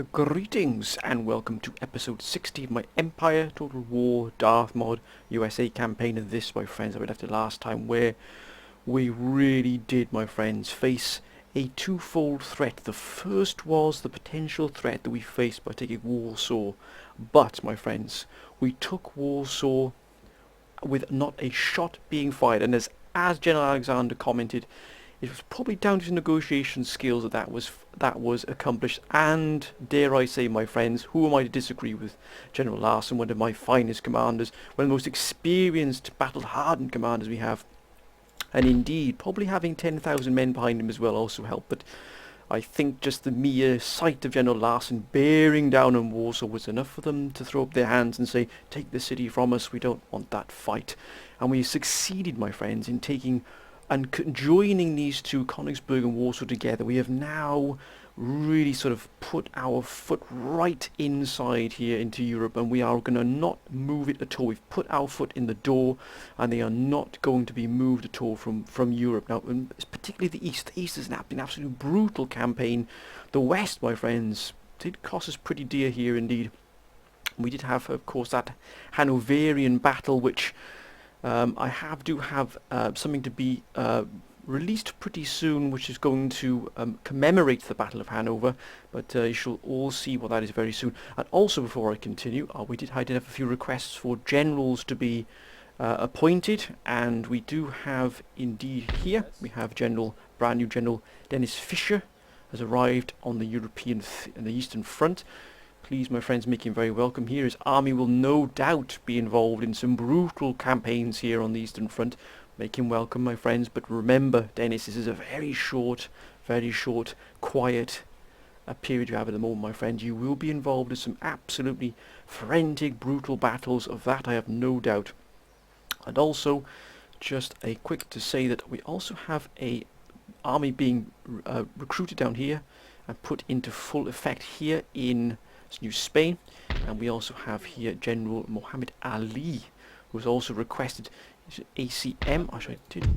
Greetings and welcome to episode 60 of my Empire Total War Darth mod USA campaign. And this, my friends, I left it last time, where we really did, my friends, face a twofold threat. The first was the potential threat that we faced by taking Warsaw, but, my friends, we took Warsaw with not a shot being fired, and as General Alexander commented, it was probably down to his negotiation skills that was accomplished. And dare I say, my friends, who am I to disagree with General Larson, one of my finest commanders, one of the most experienced, battle-hardened commanders we have, and indeed, probably having 10,000 men behind him as well also helped. But I think just the mere sight of General Larson bearing down on Warsaw was enough for them to throw up their hands and say, "Take the city from us, we don't want that fight." And we succeeded, my friends, in taking and joining these two, Königsberg and Warsaw, together. We have now really sort of put our foot right inside here into Europe, and we are going to not move it at all. We've put our foot in the door, and they are not going to be moved at all from Europe. Now, particularly the East. The East has been an absolutely brutal campaign. The West, my friends, did cost us pretty dear here indeed. We did have, of course, that Hanoverian battle, which do have something to be released pretty soon, which is going to commemorate the Battle of Hanover, but you shall all see what that is very soon. And also, before I continue, I did have a few requests for generals to be appointed, and we do have indeed here, we have brand new General Dennis Fisher has arrived on the European and the Eastern Front. Please, my friends, make him very welcome here. His army will no doubt be involved in some brutal campaigns here on the Eastern Front. Make him welcome, my friends. But remember, Dennis, this is a very short, quiet period you have at the moment, my friend. You will be involved in some absolutely frantic, brutal battles. Of that I have no doubt. And also, just a quick to say that we also have a army being recruited down here and put into full effect here in New Spain. And we also have here General Mohammed Ali, who has also requested ACM. Actually, I did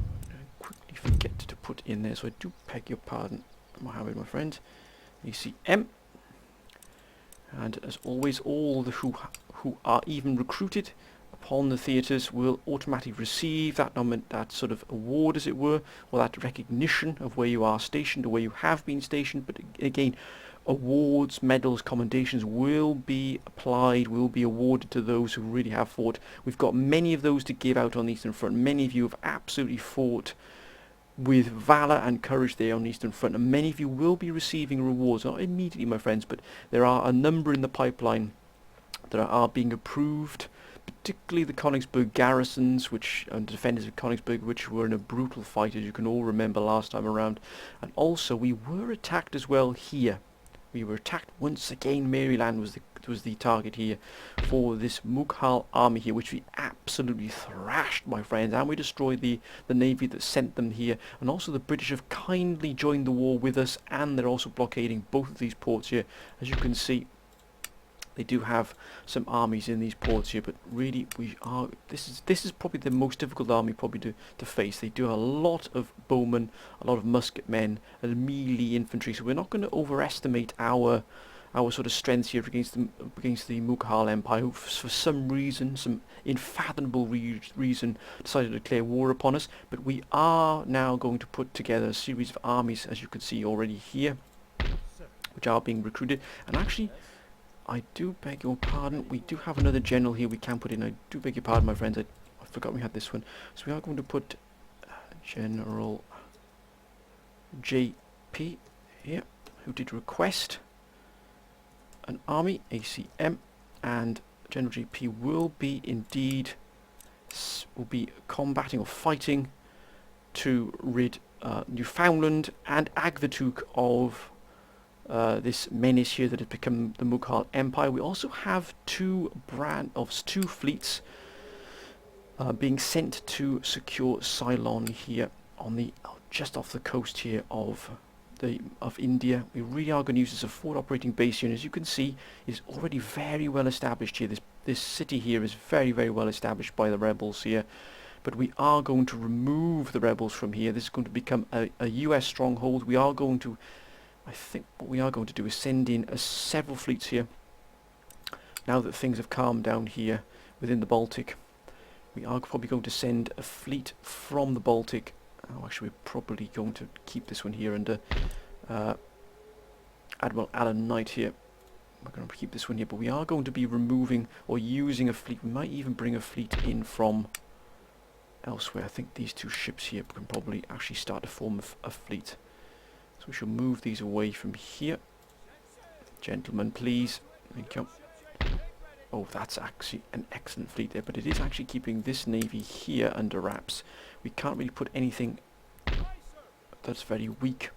quickly forget to put in there, so I do beg your pardon, Mohammed, my friend. ACM. And as always, all the who are even recruited upon the theatres will automatically receive that sort of award, as it were, or that recognition of where you are stationed or where you have been stationed. But again, awards, medals, commendations will be applied, will be awarded to those who really have fought. We've got many of those to give out on the Eastern Front. Many of you have absolutely fought with valour and courage there on the Eastern Front, and many of you will be receiving rewards, not immediately, my friends, but there are a number in the pipeline that are being approved, particularly the Königsberg garrisons, and defenders of Königsberg, which were in a brutal fight, as you can all remember last time around. And also, we were attacked as well here. We were attacked once again. Maryland was the target here for this Mughal army here, which we absolutely thrashed, my friends, and we destroyed the navy that sent them here. And also the British have kindly joined the war with us, and they're also blockading both of these ports here. As you can see, they do have some armies in these ports here, but really this is probably the most difficult army probably to face. They do a lot of bowmen, a lot of musket men, and melee infantry, so we're not going to overestimate our sort of strengths here against the Mughal Empire, who for some reason, some unfathomable reason, decided to declare war upon us. But we are now going to put together a series of armies, as you can see already here, which are being recruited. And actually, I do beg your pardon, we do have another general here we can put in. I do beg your pardon, my friends, I forgot we had this one. So we are going to put General JP here, who did request an army, ACM, and General JP will be combating or fighting to rid Newfoundland and Agvatuk of this menace here that has become the Mughal Empire. We also have two fleets being sent to secure Ceylon here on just off the coast here of India. We really are going to use this as a forward operating base here, and as you can see, it's already very well established here. This city here is very, very well established by the rebels here. But we are going to remove the rebels from here. This is going to become a US stronghold. We are going to I think what we are going to do is send in several fleets here. Now that things have calmed down here within the Baltic, we are probably going to send a fleet from the Baltic. Oh, actually, we're probably going to keep this one here under Admiral Alan Knight here. We're going to keep this one here, but we are going to be removing or using a fleet. We might even bring a fleet in from elsewhere. I think these two ships here can probably actually start to form a fleet. So we shall move these away from here. Gentlemen, please. Thank you. Oh, that's actually an excellent fleet there, but it is actually keeping this navy here under wraps. We can't really put anything that's very weak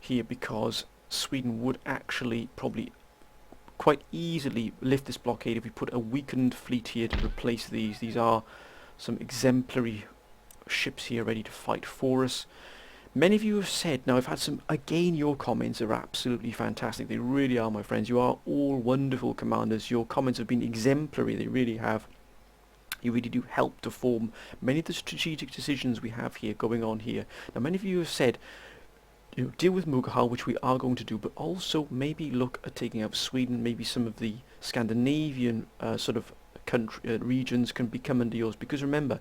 here, because Sweden would actually probably quite easily lift this blockade if we put a weakened fleet here to replace these. These are some exemplary ships here ready to fight for us. Many of you have said, now I've had some, again, your comments are absolutely fantastic. They really are, my friends. You are all wonderful commanders. Your comments have been exemplary. They really have. You really do help to form many of the strategic decisions we have here going on here. Now, many of you have said, you know, deal with Mughal, which we are going to do, but also maybe look at taking out Sweden. Maybe some of the Scandinavian sort of country regions can become under yours, because remember,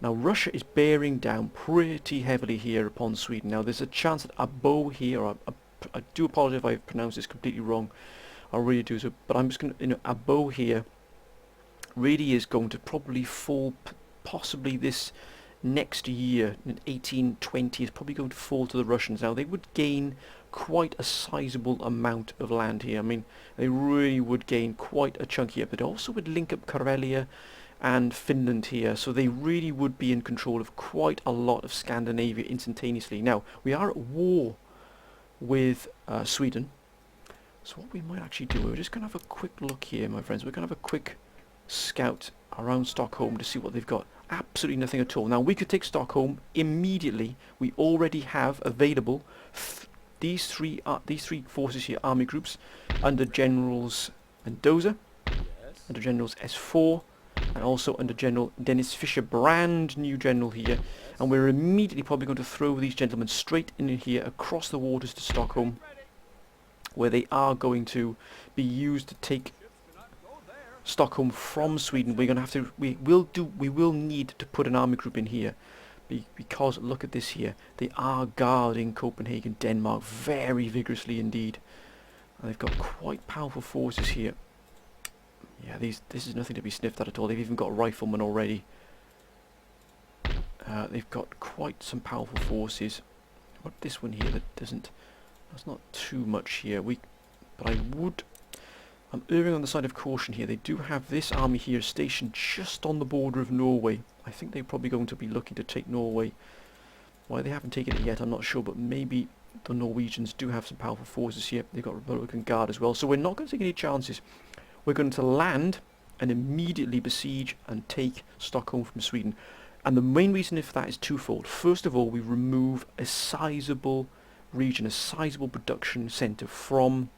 now Russia is bearing down pretty heavily here upon Sweden. Now there's a chance that Abo here, I do apologize if I pronounce this completely wrong, I really do, so, but I'm just going to, you know, Abo here really is going to probably fall, possibly this next year, in 1820, is probably going to fall to the Russians. Now they would gain quite a sizable amount of land here. I mean, they really would gain quite a chunk here, but also would link up Karelia and Finland here, so they really would be in control of quite a lot of Scandinavia instantaneously. Now, we are at war with Sweden, so what we might actually do, we're just going to have a quick look here, my friends. We're going to have a quick scout around Stockholm to see what they've got. Absolutely nothing at all. Now, we could take Stockholm immediately. We already have available these three forces here, army groups, under Generals Mendoza, under Generals S4, and also under General Dennis Fisher, brand new general here, and we're immediately probably going to throw these gentlemen straight in here across the waters to Stockholm, where they are going to be used to take Stockholm from Sweden. We're going to have to, we will need to put an army group in here, because look at this here, they are guarding Copenhagen, Denmark very vigorously indeed, and they've got quite powerful forces here. Yeah, this is nothing to be sniffed at all. They've even got riflemen already. They've got quite some powerful forces. What this one here that doesn't? That's not too much here. But I'm erring on the side of caution here. They do have this army here stationed just on the border of Norway. I think they're probably going to be looking to take Norway. Why they haven't taken it yet, I'm not sure, but maybe the Norwegians do have some powerful forces here. They've got Republican Guard as well, so we're not going to take any chances. We're going to land and immediately besiege and take Stockholm from Sweden. And the main reason for that is twofold. First of all, we remove a sizable region, a sizable production centre from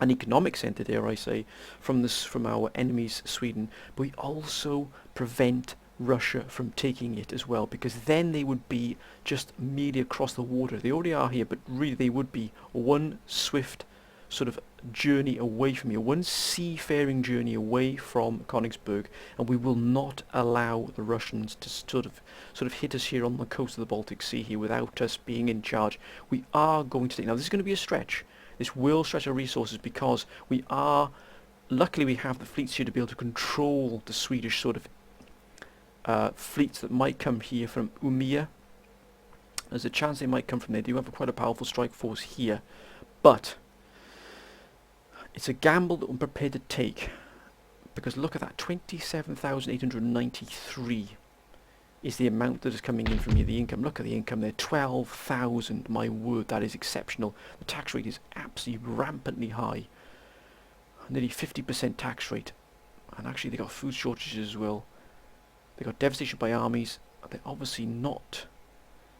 an economic centre, dare I say, from our enemies, Sweden. But we also prevent Russia from taking it as well, because then they would be just immediately across the water. They already are here, but really they would be one swift sort of journey away from here, one seafaring journey away from Königsberg, and we will not allow the Russians to sort of hit us here on the coast of the Baltic Sea here without us being in charge. We are going to take, now this is going to be a stretch. This will stretch our resources, because luckily we have the fleets here to be able to control the Swedish sort of fleets that might come here from Umeå. There's a chance they might come from there. They do have quite a powerful strike force here, but it's a gamble that we're prepared to take, because look at that, 27,893 is the amount that is coming in from here, the income. Look at the income there, 12,000, my word, that is exceptional. The tax rate is absolutely rampantly high, nearly 50% tax rate, and actually they got food shortages as well. They got devastation by armies, they're obviously not,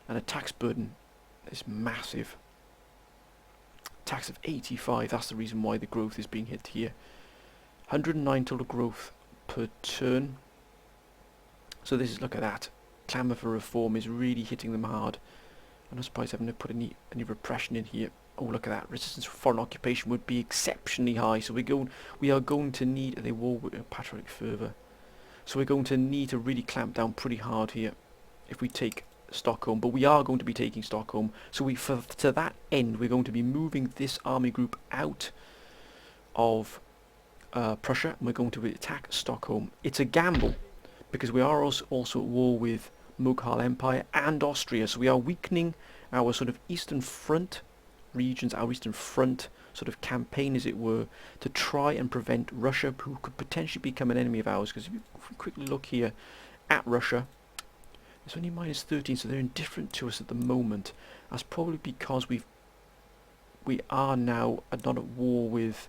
and a tax burden is massive. Tax of 85, that's the reason why the growth is being hit here. 109 total growth per turn. So this is, look at that. Clamour for reform is really hitting them hard. I'm not surprised having to put any repression in here. Oh, look at that. Resistance to foreign occupation would be exceptionally high. So we are going to need a war with patriotic fervour. So we're going to need to really clamp down pretty hard here if we take Stockholm. But we are going to be taking Stockholm. So to that end, we're going to be moving this army group out of Prussia, and we're going to attack Stockholm. It's a gamble because we are also at war with Mughal Empire and Austria. So we are weakening our sort of eastern front regions, our eastern front sort of campaign, as it were, to try and prevent Russia, who could potentially become an enemy of ours. Because if we quickly look here at Russia, it's only -13, so they're indifferent to us at the moment. That's probably because we are now not at war with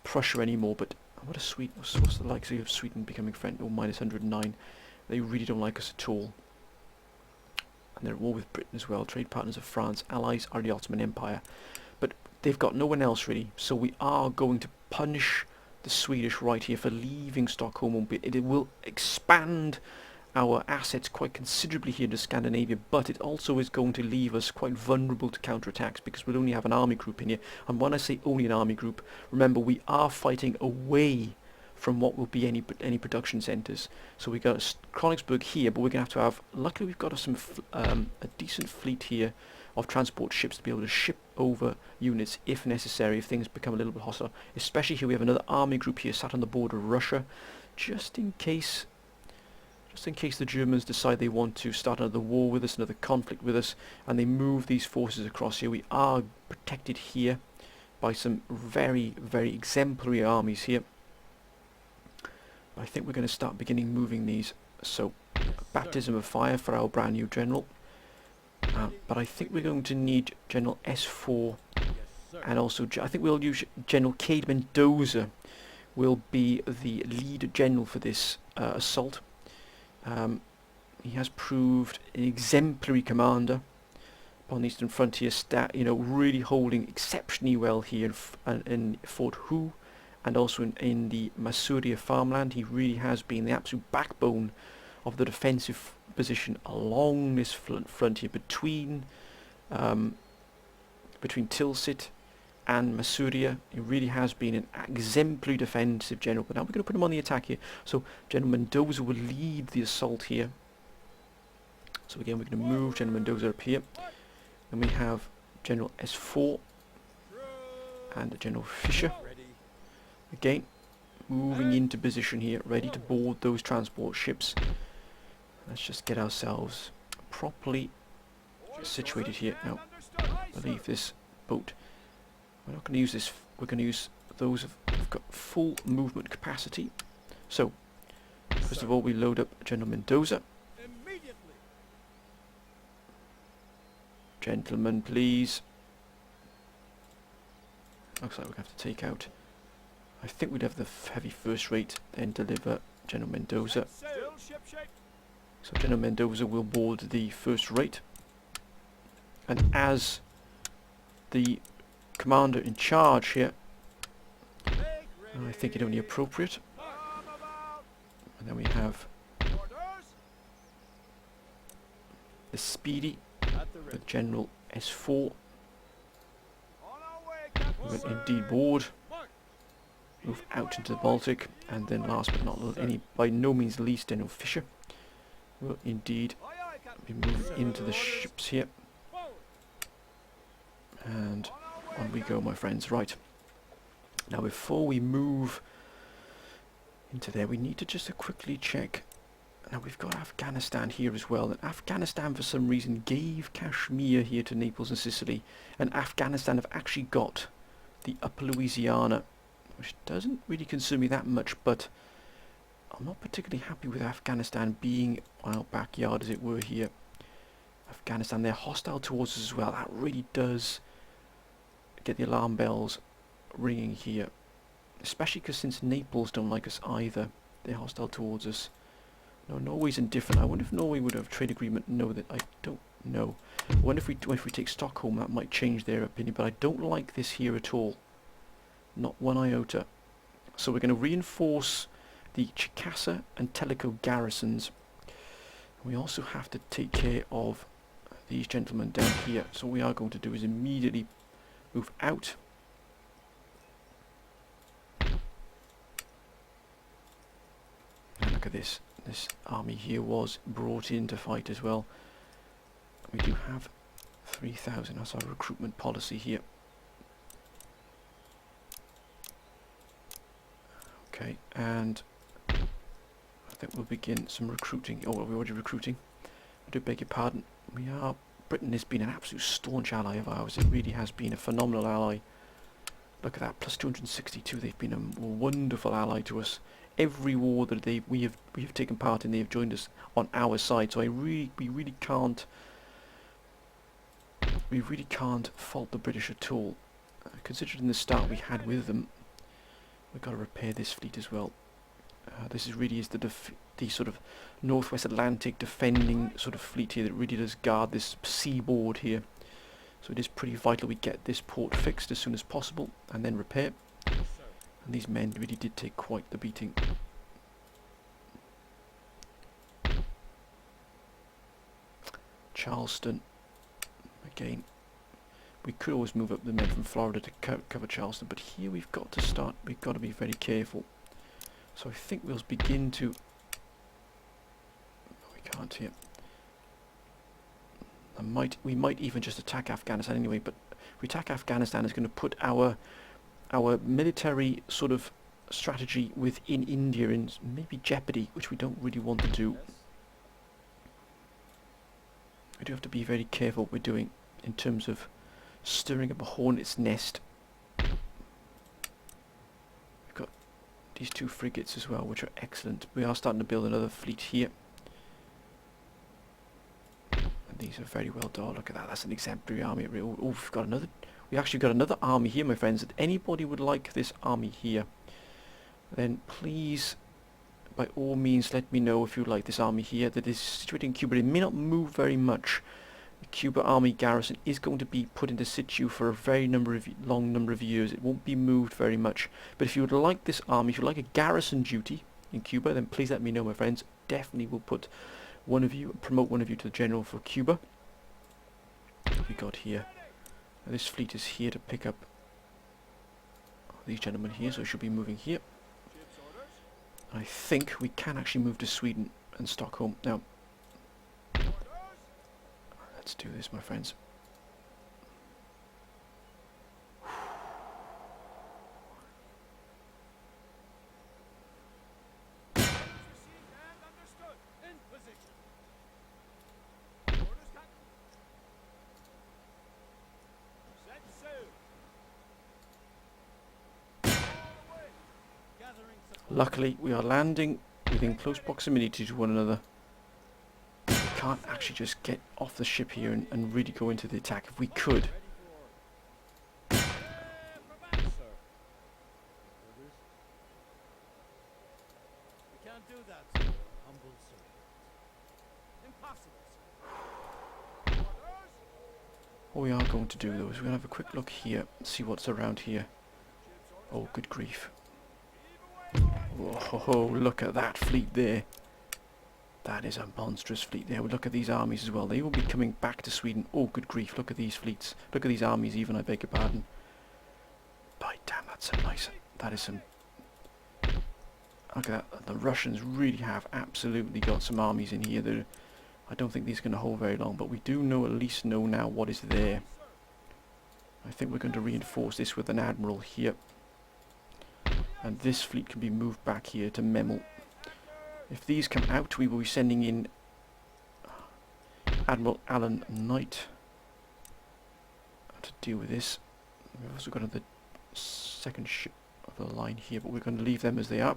Prussia anymore. But what a Sweden! What's the likelihood of Sweden becoming friend? Or -109. They really don't like us at all. And they're at war with Britain as well. Trade partners of France, allies are the Ottoman Empire. But they've got no one else really, so we are going to punish the Swedish right here for leaving Stockholm. It will expand our assets quite considerably here to Scandinavia, but it also is going to leave us quite vulnerable to counterattacks because we'll only have an army group in here. And when I say only an army group, remember we are fighting away from what will be any production centres. So we got Königsberg here, but we're going to have, luckily we've got a decent fleet here of transport ships to be able to ship over units if necessary, if things become a little bit hostile. Especially here we have another army group here sat on the border of Russia, just in case the Germans decide they want to start another war with us, another conflict with us, and they move these forces across here. We are protected here by some very, very exemplary armies here. I think we're going to start moving these. So, baptism of fire for our brand new general. But I think we're going to need General S4, and also I think we'll use General Cade Mendoza will be the lead general for this assault. He has proved an exemplary commander upon the eastern frontier, really holding exceptionally well here in Fort Hoo. And also in the Masuria farmland. He really has been the absolute backbone of the defensive position along this frontier between Tilsit and Masuria. He really has been an exemplary defensive general. But now we're going to put him on the attack here. So General Mendoza will lead the assault here. So again, we're going to move General Mendoza up here. And we have General S4 and General Fischer. Again, moving into position here, ready to board those transport ships. Let's just get ourselves properly situated here. Now, I believe this boat, we're not going to use this, we're going to use those who've got full movement capacity. So, first of all, we load up General Mendoza. Gentlemen, please. Looks like we're going to have to take out, I think we'd have the heavy first rate, then deliver General Mendoza. So General Mendoza will board the first rate. And as the commander in charge here, I think it only appropriate. And then we have the Speedy with General S4. We will indeed board. Move out into the Baltic, and then last but not by no means least, General Fischer will indeed be moving into the ships here. And on we go, my friends. Right. Now, before we move into there, we need to just quickly check. Now, we've got Afghanistan here as well. And Afghanistan, for some reason, gave Kashmir here to Naples and Sicily. And Afghanistan have actually got the Upper Louisiana, which doesn't really concern me that much, but I'm not particularly happy with Afghanistan being on our backyard, as it were, here. Afghanistan, they're hostile towards us as well. That really does get the alarm bells ringing here, especially because since Naples don't like us either, they're hostile towards us. No, Norway's indifferent. I wonder if Norway would have a trade agreement. No, that I don't know. I wonder if we take Stockholm, that might change their opinion, but I don't like this here at all. Not one iota. So we're going to reinforce the Chicasa and Tellico garrisons. We also have to take care of these gentlemen down here. So what we are going to do is immediately move out. And look at this. This army here was brought in to fight as well. We do have 3,000. That's our recruitment policy here. Okay, and I think we'll begin some recruiting. Oh, we're already recruiting. I do beg your pardon. Britain has been an absolute staunch ally of ours. It really has been a phenomenal ally. Look at that, plus 262. They've been a wonderful ally to us. Every war that we have taken part in, they have joined us on our side. So we really can't fault the British at all. Considering the start we had with them, we've got to repair this fleet as well. This is the sort of Northwest Atlantic defending sort of fleet here that really does guard this seaboard here. So it is pretty vital we get this port fixed as soon as possible and then repair. And these men really did take quite the beating. Charleston, again, we could always move up the men from Florida to cover Charleston, but here we've got to be very careful. So I think we'll begin to... No, we can't here. We might even just attack Afghanistan anyway, but if we attack Afghanistan, it's going to put our military sort of strategy within India in maybe jeopardy, which we don't really want to do. We do have to be very careful what we're doing in terms of stirring up a hornet's nest. We've got these 2 frigates as well, which are excellent. We are starting to build another fleet here. And these are very well done. Look at that, that's an exemplary army. Oh, we actually got another army here, my friends. If anybody would like this army here, then please, by all means, let me know if you like this army here that is situated in Cuba. It may not move very much. The Cuba army garrison is going to be put into situ for a very long number of years. It won't be moved very much. But if you would like this army, if you would like a garrison duty in Cuba, then please let me know, my friends. Definitely will put promote one of you to the general for Cuba. What we got here? Now, this fleet is here to pick up these gentlemen here, so it should be moving here. I think we can actually move to Sweden and Stockholm. Now, let's do this, my friends. Luckily, we are landing within close proximity to one another. We can't actually just get off the ship here and really go into the attack. If we could... What we are going to do, though, is we're going to have a quick look here and see what's around here. Oh, good grief. Whoa, look at that fleet there. That is a monstrous fleet there. We'll look at these armies as well. They will be coming back to Sweden. Oh, good grief. Look at these fleets. Look at these armies even, I beg your pardon. By damn, that's some nice... That is some... Look at that. The Russians really have absolutely got some armies in here that I don't think these are going to hold very long. But we do at least know now what is there. I think we're going to reinforce this with an admiral here. And this fleet can be moved back here to Memel. If these come out, we will be sending in Admiral Alan Knight to deal with this. We've also got another second ship of the line here, but we're going to leave them as they are.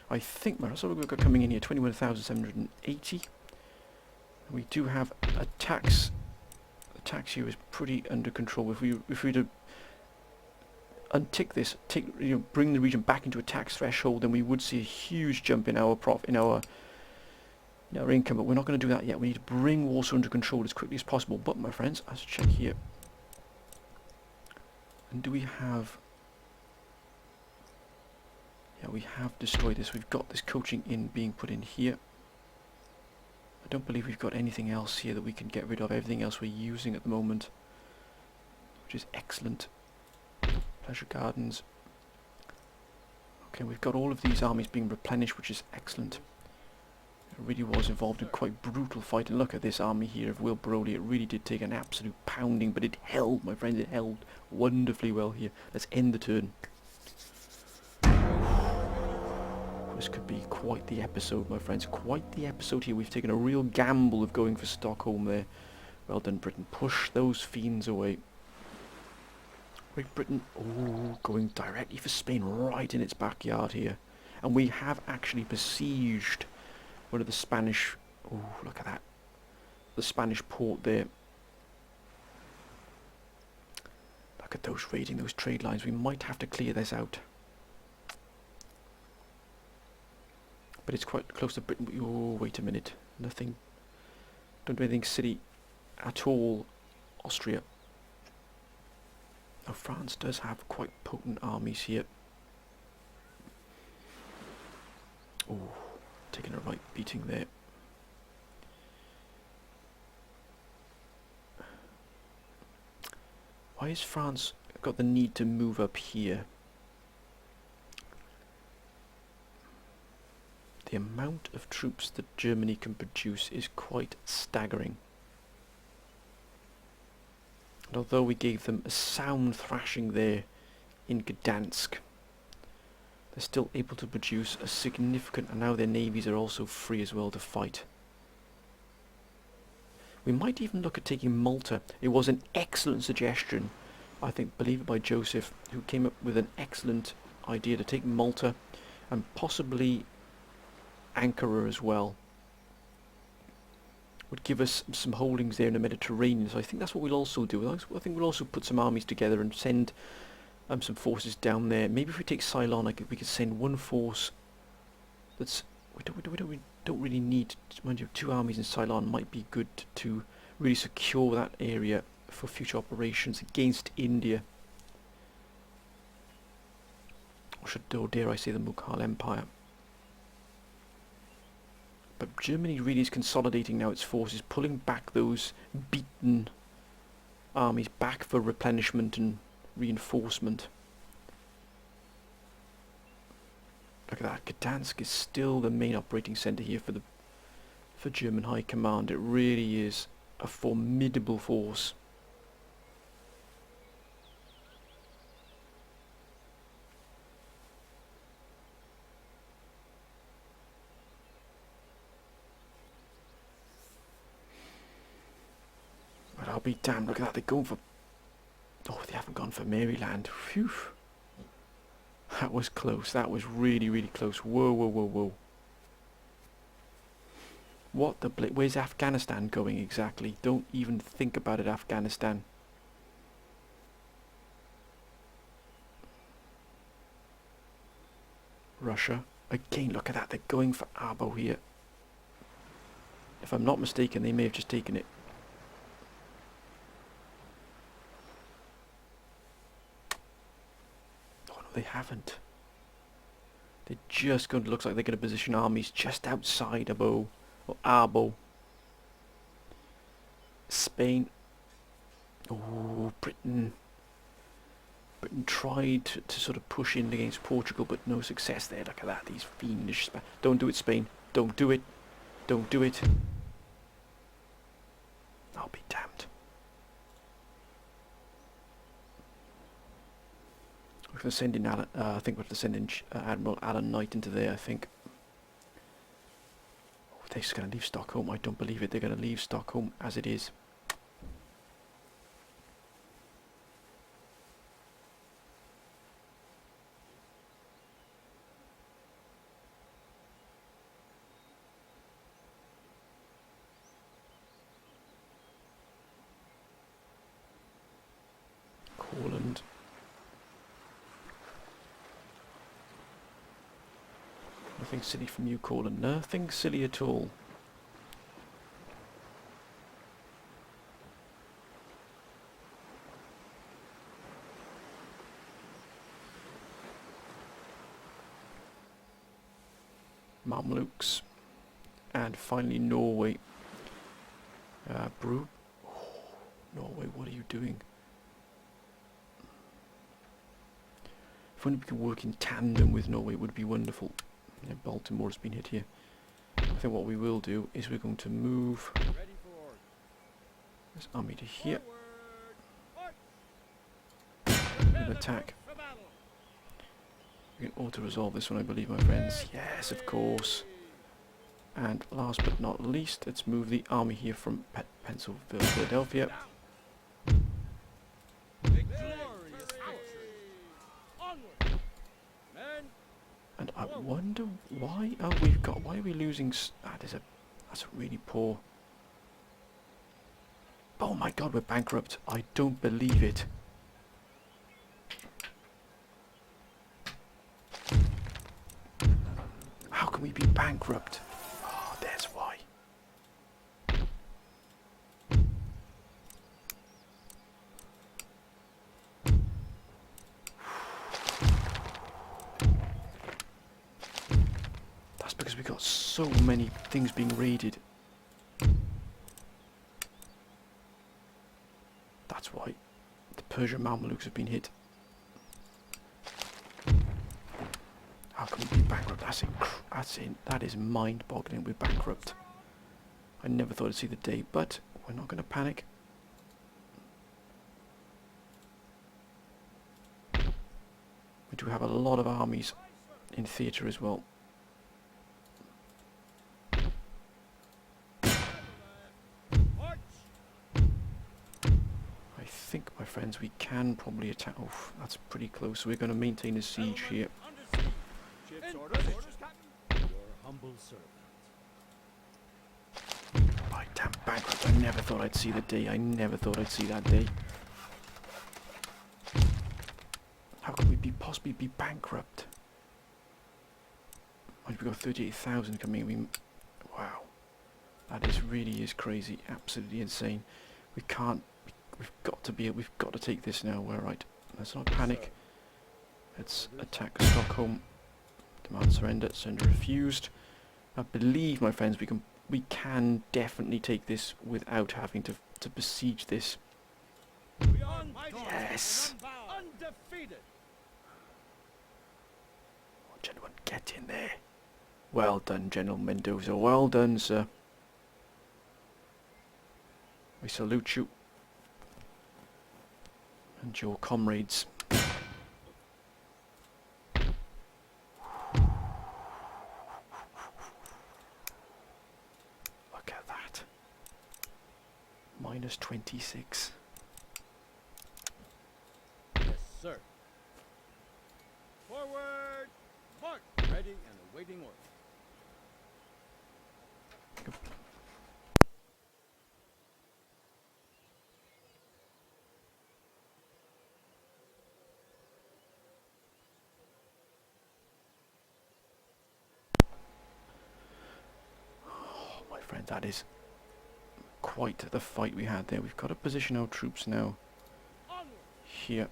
I think we've got coming in here 21,780. We do have a tax. The tax here is pretty under control. If we were to untick this, bring the region back into a tax threshold, then we would see a huge jump in our income. But we're not going to do that yet. We need to bring Warsaw under control as quickly as possible. But my friends, let's check here. And do we have? Yeah, we have destroyed this. We've got this coaching in being put in here. I don't believe we've got anything else here that we can get rid of. Everything else we're using at the moment, which is excellent. Pleasure gardens. Okay, we've got all of these armies being replenished, which is excellent. It really was involved in quite brutal fight. And look at this army here of Will Brody. It really did take an absolute pounding, but it held, my friends. It held wonderfully well here. Let's end the turn. This could be quite the episode, my friends. Quite the episode here. We've taken a real gamble of going for Stockholm there. Well done, Britain. Push those fiends away. Great Britain, oh, going directly for Spain, right in its backyard here. And we have actually besieged one of the Spanish, oh, look at that. The Spanish port there. Look at those raiding those trade lines. We might have to clear this out. But it's quite close to Britain. Oh, wait a minute. Nothing. Don't do anything silly at all, Austria. Now France does have quite potent armies here. Oh, taking a right beating there. Why has France got the need to move up here? The amount of troops that Germany can produce is quite staggering. And although we gave them a sound thrashing there in Gdansk, they're still able to produce a significant, and now their navies are also free as well to fight. We might even look at taking Malta. It was an excellent suggestion, I think, believe it by Joseph, who came up with an excellent idea to take Malta and possibly Ankara as well. Would give us some holdings there in the Mediterranean, so I think that's what we'll also do. I think we'll also put some armies together and send some forces down there. Maybe if we take Ceylon, we could send one force. That's we don't really need, mind you, 2 armies in Ceylon might be good to really secure that area for future operations against India. Or dare I say the Mughal Empire. But Germany really is consolidating now its forces, pulling back those beaten armies back for replenishment and reinforcement. Look at that, Gdansk is still the main operating centre here for German High Command. It really is a formidable force. But I'll be damned, look at that, they're going for... Oh, they haven't gone for Maryland. Phew. That was close, that was really, really close. Whoa, whoa, whoa, whoa. What the where's Afghanistan going exactly? Don't even think about it, Afghanistan. Russia. Again, look at that, they're going for Abo here. If I'm not mistaken, they may have just taken it. They haven't. They're just going to, looks like they're going to position armies just outside Abo, or Abo. Spain. Oh, Britain. Britain tried to sort of push in against Portugal, but no success there. Look at that, these fiendish Don't do it, Spain. Don't do it. Don't do it. I'll be damned. We're going to send in I think we're going to send in Admiral Alan Knight into there, I think. Oh, they're just going to leave Stockholm. I don't believe it. They're going to leave Stockholm as it is. Courland. Nothing silly from you, Courland. Nothing silly at all. Mamluks. And finally Norway. Brew. Oh, Norway, what are you doing? If only we could work in tandem with Norway, it would be wonderful. Yeah, Baltimore's been hit here. I think what we will do is we're going to move this army to here. With attack. We can auto-resolve this one, I believe, my friends. Yes, of course. And last but not least, let's move the army here from Philadelphia. And I wonder why why are we losing? That's a really poor. Oh my God, we're bankrupt! I don't believe it. How can we be bankrupt? Oh, that's why. That's because we got so many things being raided. That's why the Persian Mamelukes have been hit. How can we be bankrupt? That is mind-boggling. We're bankrupt. I never thought I'd see the day, but we're not going to panic. We do have a lot of armies in theatre as well. I think, my friends, we can probably attack. Oh, that's pretty close. So we're going to maintain a siege here. By damn bankrupt. I never thought I'd see the day. I never thought I'd see that day. How can we possibly be bankrupt? We've got 38,000 coming in. Wow. That really is crazy. Absolutely insane. We can't. We've got to take this now. We're right. Let's not panic. Let's attack Stockholm. Demand surrender. Surrender refused. I believe, my friends, we can definitely take this without having to besiege this. Yes. Oh, gentlemen, get in there. Well done, General Mendoza. Well done, sir. We salute you and your comrades. Look at that. Minus 26. Yes, sir. Forward! March! Ready and awaiting orders. Friend, that is quite the fight we had there. We've got to position our troops now here.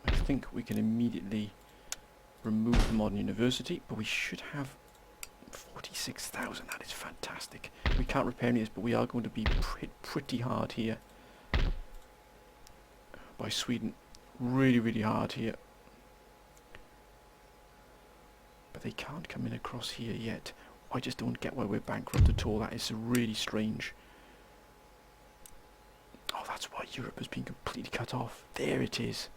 I think we can immediately remove the modern university, but we should have 46,000. That is fantastic. We can't repair any of this, but we are going to be pretty hard here by Sweden. Really, really hard here. But they can't come in across here yet. I just don't get why we're bankrupt at all. That is really strange. Oh, that's why Europe has been completely cut off. There it is.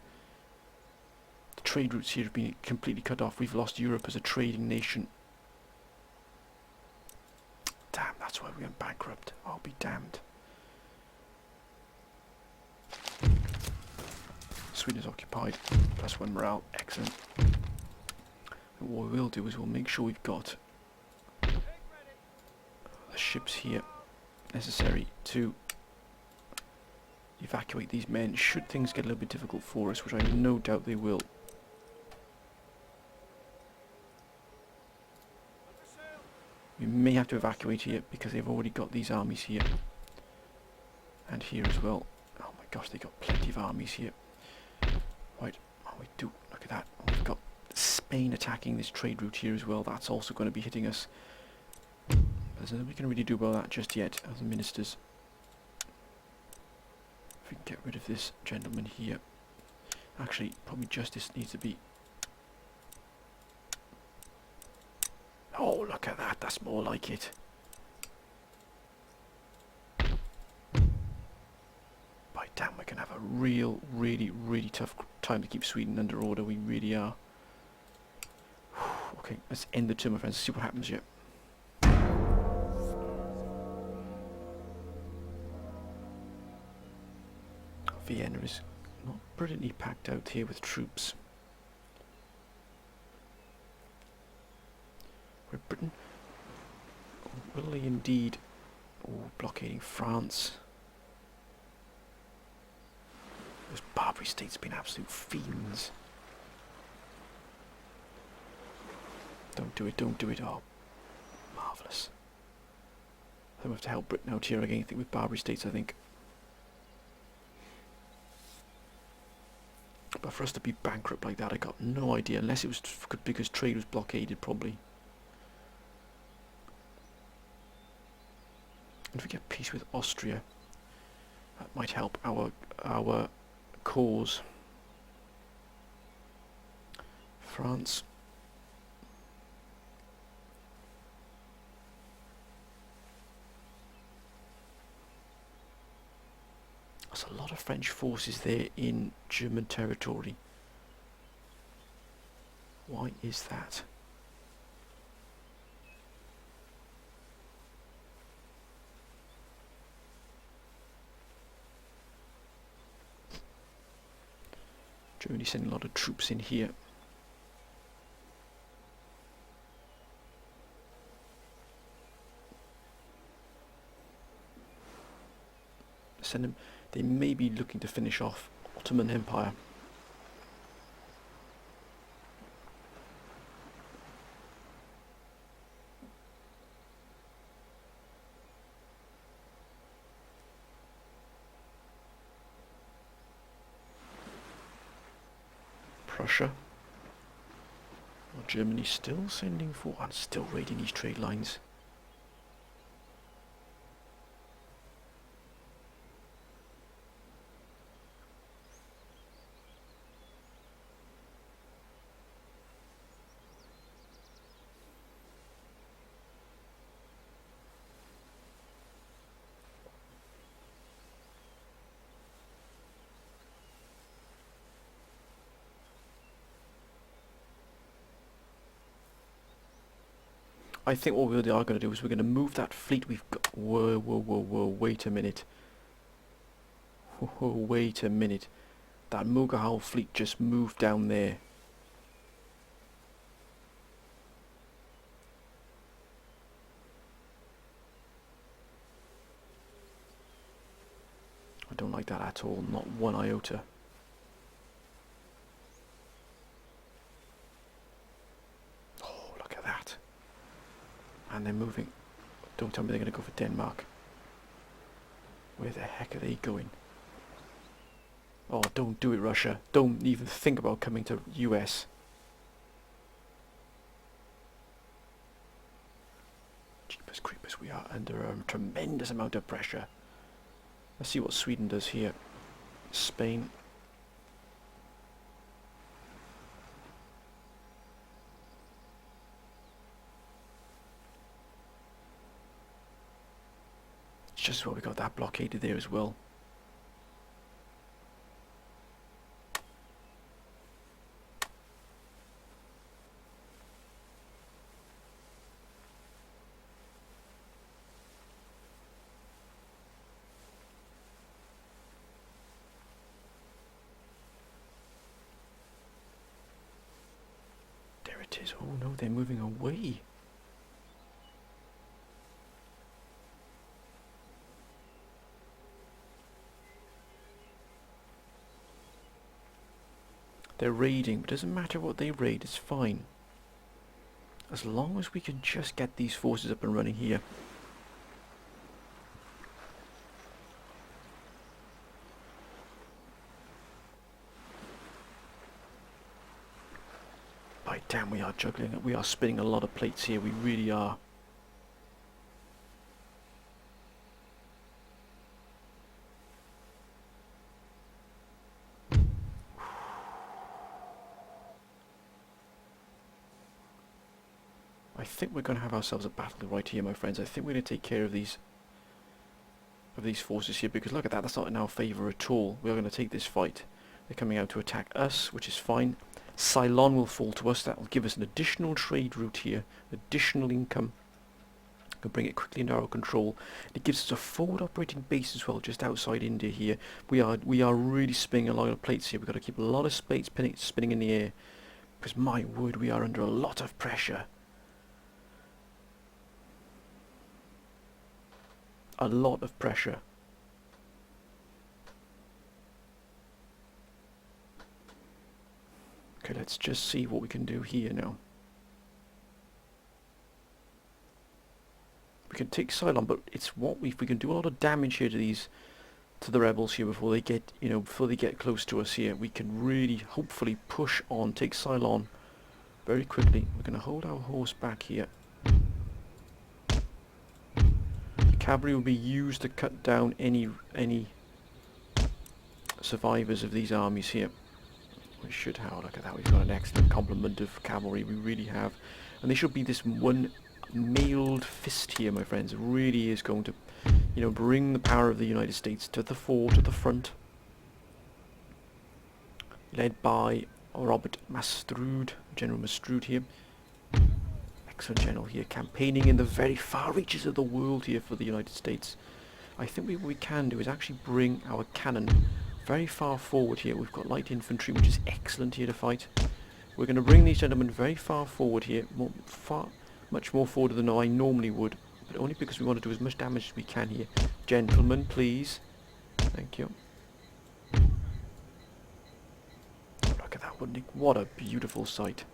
The trade routes here have been completely cut off. We've lost Europe as a trading nation. Damn, that's why we went bankrupt. I'll be damned. Sweden is occupied. +1 morale. Excellent. And what we will do is we'll make sure we've got the ships here necessary to evacuate these men should things get a little bit difficult for us, which I no doubt they will. We may have to evacuate here because they've already got these armies here and here as well. Oh my gosh, they got plenty of armies here. Right, oh, we do, look at that. We've got Spain attacking this trade route here as well. That's also going to be hitting us. There's nothing we can really do about that just yet as the ministers. we can get rid of this gentleman here. Actually, probably justice needs to be... Oh, look at that. That's more like it. By damn, we're going to have a really tough time to keep Sweden under order. We really are. Okay, let's end the turn, my friends. See what happens here. Vienna is not brilliantly packed out here with troops. Great Britain. Will they indeed... Oh, blockading France. Those Barbary states have been absolute fiends. Don't do it, don't do it. Oh, marvellous. I think we have to help Britain out here again, I think, with Barbary states, I think. But for us to be bankrupt like that, I got no idea, unless it was because trade was blockaded, probably. And if we get peace with Austria, that might help our cause. France. There's a lot of French forces there in German territory. Why is that? Germany sending a lot of troops in here. Send them. They may be looking to finish off Ottoman Empire. Prussia. Well, Germany still sending for and still raiding these trade lines. I think what we are going to do is we're going to move that fleet we've got. Whoa, wait a minute. Whoa, wait a minute. That Mughal fleet just moved down there. I don't like that at all, not one iota. Oh, look at that. And they're moving. Don't tell me they're going to go for Denmark. Where the heck are they going? Oh, don't do it, Russia. Don't even think about coming to US. Jeepers creepers, we are under a tremendous amount of pressure. Let's see what Sweden does here. Spain. It's just as well we got that blockaded there as well. There it is. Oh no, they're moving away. They're raiding, but it doesn't matter what they raid, it's fine. As long as we can just get these forces up and running here. By damn, we are juggling it. We are spinning a lot of plates here, we really are. I think we're going to have ourselves a battle right here, my friends. I think we're going to take care of these forces here, because look at that, that's not in our favour at all. We're going to take this fight. They're coming out to attack us, which is fine. Ceylon will fall to us. That will give us an additional trade route here, additional income. Can bring it quickly into our control. It gives us a forward operating base as well, just outside India here. We are really spinning a lot of plates here. We've got to keep a lot of plates spinning in the air, because my word, we are under a lot of pressure. A lot of pressure. Okay, let's just see what we can do here now. We can take Ceylon, but it's what we can do a lot of damage here to the rebels here before they get, before they get close to us here. We can really, hopefully, push on, take Ceylon very quickly. We're going to hold our horse back here. The cavalry will be used to cut down any survivors of these armies here. We should have, look at that, we've got an excellent complement of cavalry, we really have. And they should be this one mailed fist here, my friends. It really is going to, bring the power of the United States to the fore, to the front. Led by Robert Mastrud, General Mastrud here. Excellent general here, campaigning in the very far reaches of the world here for the United States. I think what we can do is actually bring our cannon very far forward here. We've got light infantry, which is excellent here to fight. We're going to bring these gentlemen very far forward here, much more forward than I normally would, but only because we want to do as much damage as we can here. Gentlemen, please. Thank you. Oh, look at that, what a beautiful sight.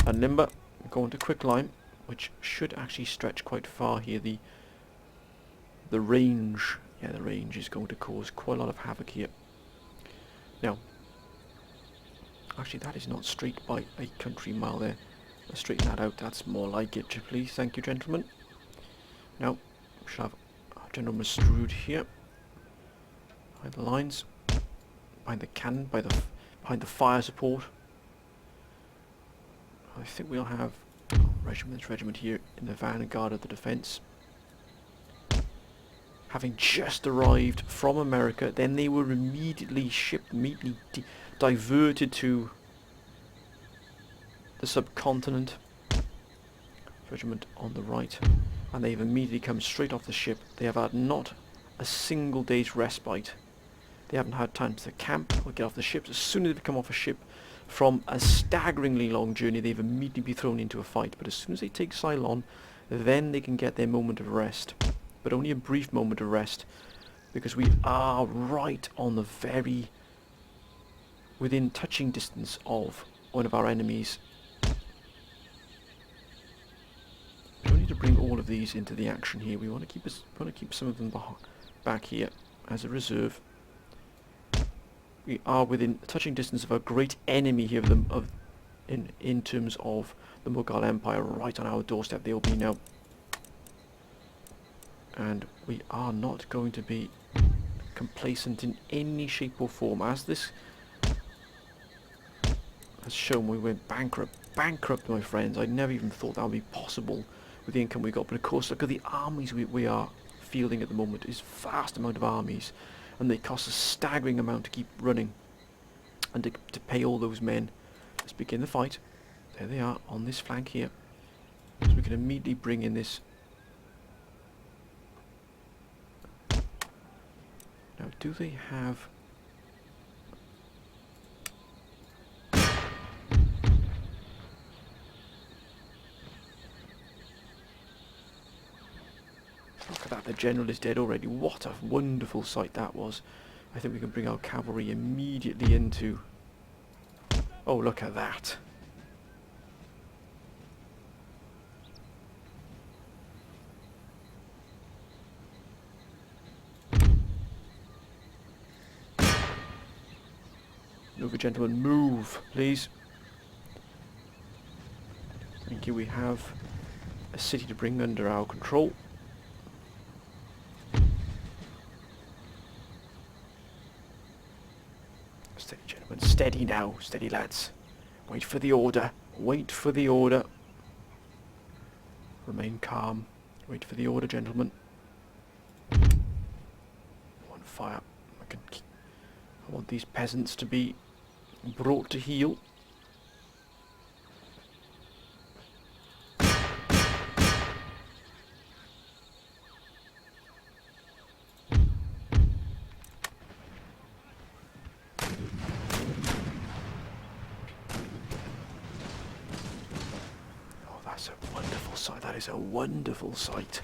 And limber, going to quicklime, which should actually stretch quite far here. The range, the range is going to cause quite a lot of havoc here. Now, actually that is not straight by a country mile there. Let's straighten that out, that's more like it, please. Thank you, gentlemen. Now, we should have General Mastrud here. Behind the lines, behind the cannon, behind the fire support. I think we'll have regiment here in the vanguard of the defence. Having just arrived from America, then they were immediately diverted to the subcontinent. Regiment on the right, and they've immediately come straight off the ship. They have had not a single day's respite. They haven't had time to camp or get off the ships. As soon as they've come off a ship from a staggeringly long journey, they've immediately been thrown into a fight. But as soon as they take Ceylon, then they can get their moment of rest. But only a brief moment of rest, because we are right on the within touching distance of one of our enemies. We don't need to bring all of these into the action here. We want to keep some of them back here as a reserve. We are within touching distance of a great enemy here in terms of the Mughal Empire, right on our doorstep. They'll be now. And we are not going to be complacent in any shape or form. As this has shown, we went bankrupt, my friends. I never even thought that would be possible with the income we got. But of course, look at the armies we are fielding at the moment. It's a vast amount of armies, and they cost a staggering amount to keep running and to pay all those men. Let's begin the fight. There they are on this flank here. So we can immediately bring in this. Now, do they have... Look at that, the general is dead already. What a wonderful sight that was. I think we can bring our cavalry immediately into... Oh, look at that. Move, gentlemen, move, please. Thank you. We have a city to bring under our control. Steady, gentlemen. Steady now. Steady, lads. Wait for the order. Wait for the order. Remain calm. Wait for the order, gentlemen. On fire. I want these peasants to be brought to heel. Oh, that's a wonderful sight. That is a wonderful sight.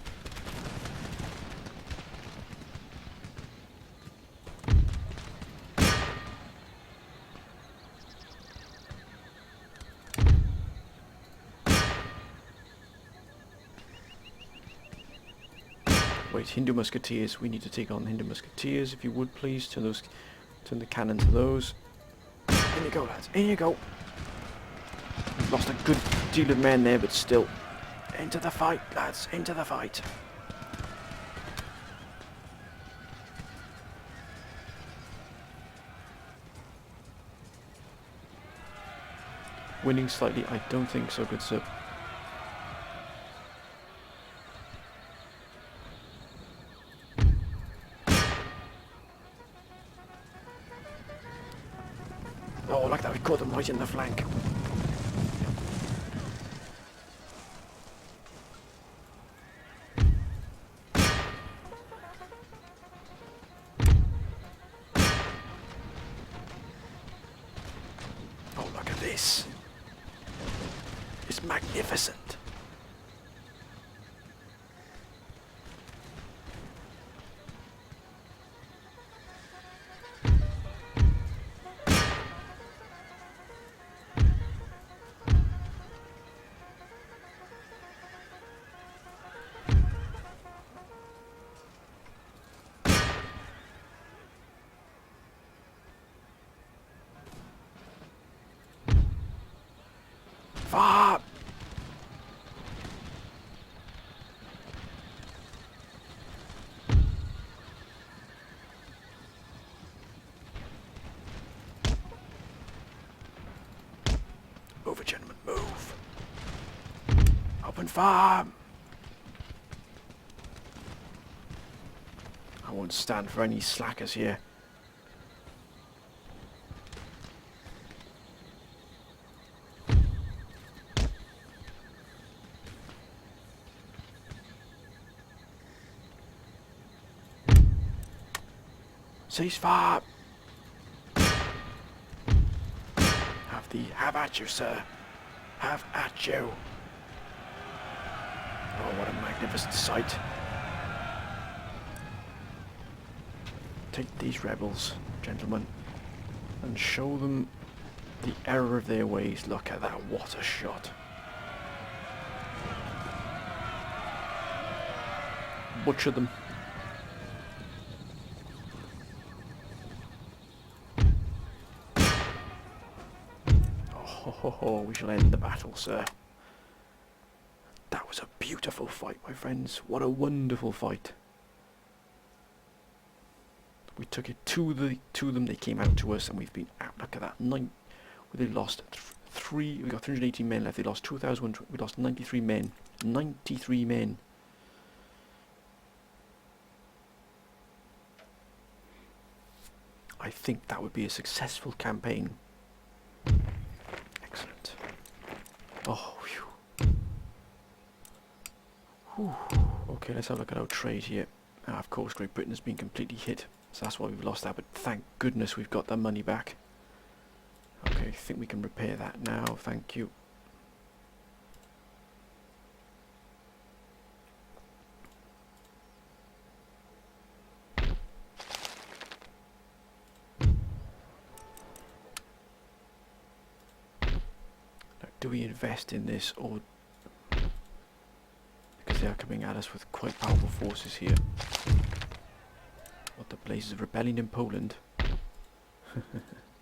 Wait, Hindu musketeers. We need to take on Hindu musketeers, if you would please. Turn the cannon to those. In you go, lads. In you go. We've lost a good deal of men there, but still. Into the fight, lads. Into the fight. Winning slightly? I don't think so, good sir. Oh, like that, we caught them right in the flank. Oh, look at this. It's magnificent. Far! Move it, gentlemen, move. Open fire! I won't stand for any slackers here. Ceasefire! Have at you, sir. Have at you. Oh, what a magnificent sight. Take these rebels, gentlemen, and show them the error of their ways. Look at that, what a shot. Butcher them. Oh, we shall end the battle, sir. That was a beautiful fight, my friends. What a wonderful fight. We took it to them. They came out to us, and we've been out. Look at that. They lost three. We got 318 men left. They lost 2,000. We lost 93 men. 93 men. I think that would be a successful campaign. Excellent. Oh, phew. Whew. Okay, let's have a look at our trade here. Of course, Great Britain has been completely hit, so that's why we've lost that, but thank goodness we've got that money back. Okay, I think we can repair that now, thank you. Do we invest in this, or because they are coming at us with quite powerful forces here? What the blazes of rebellion in Poland?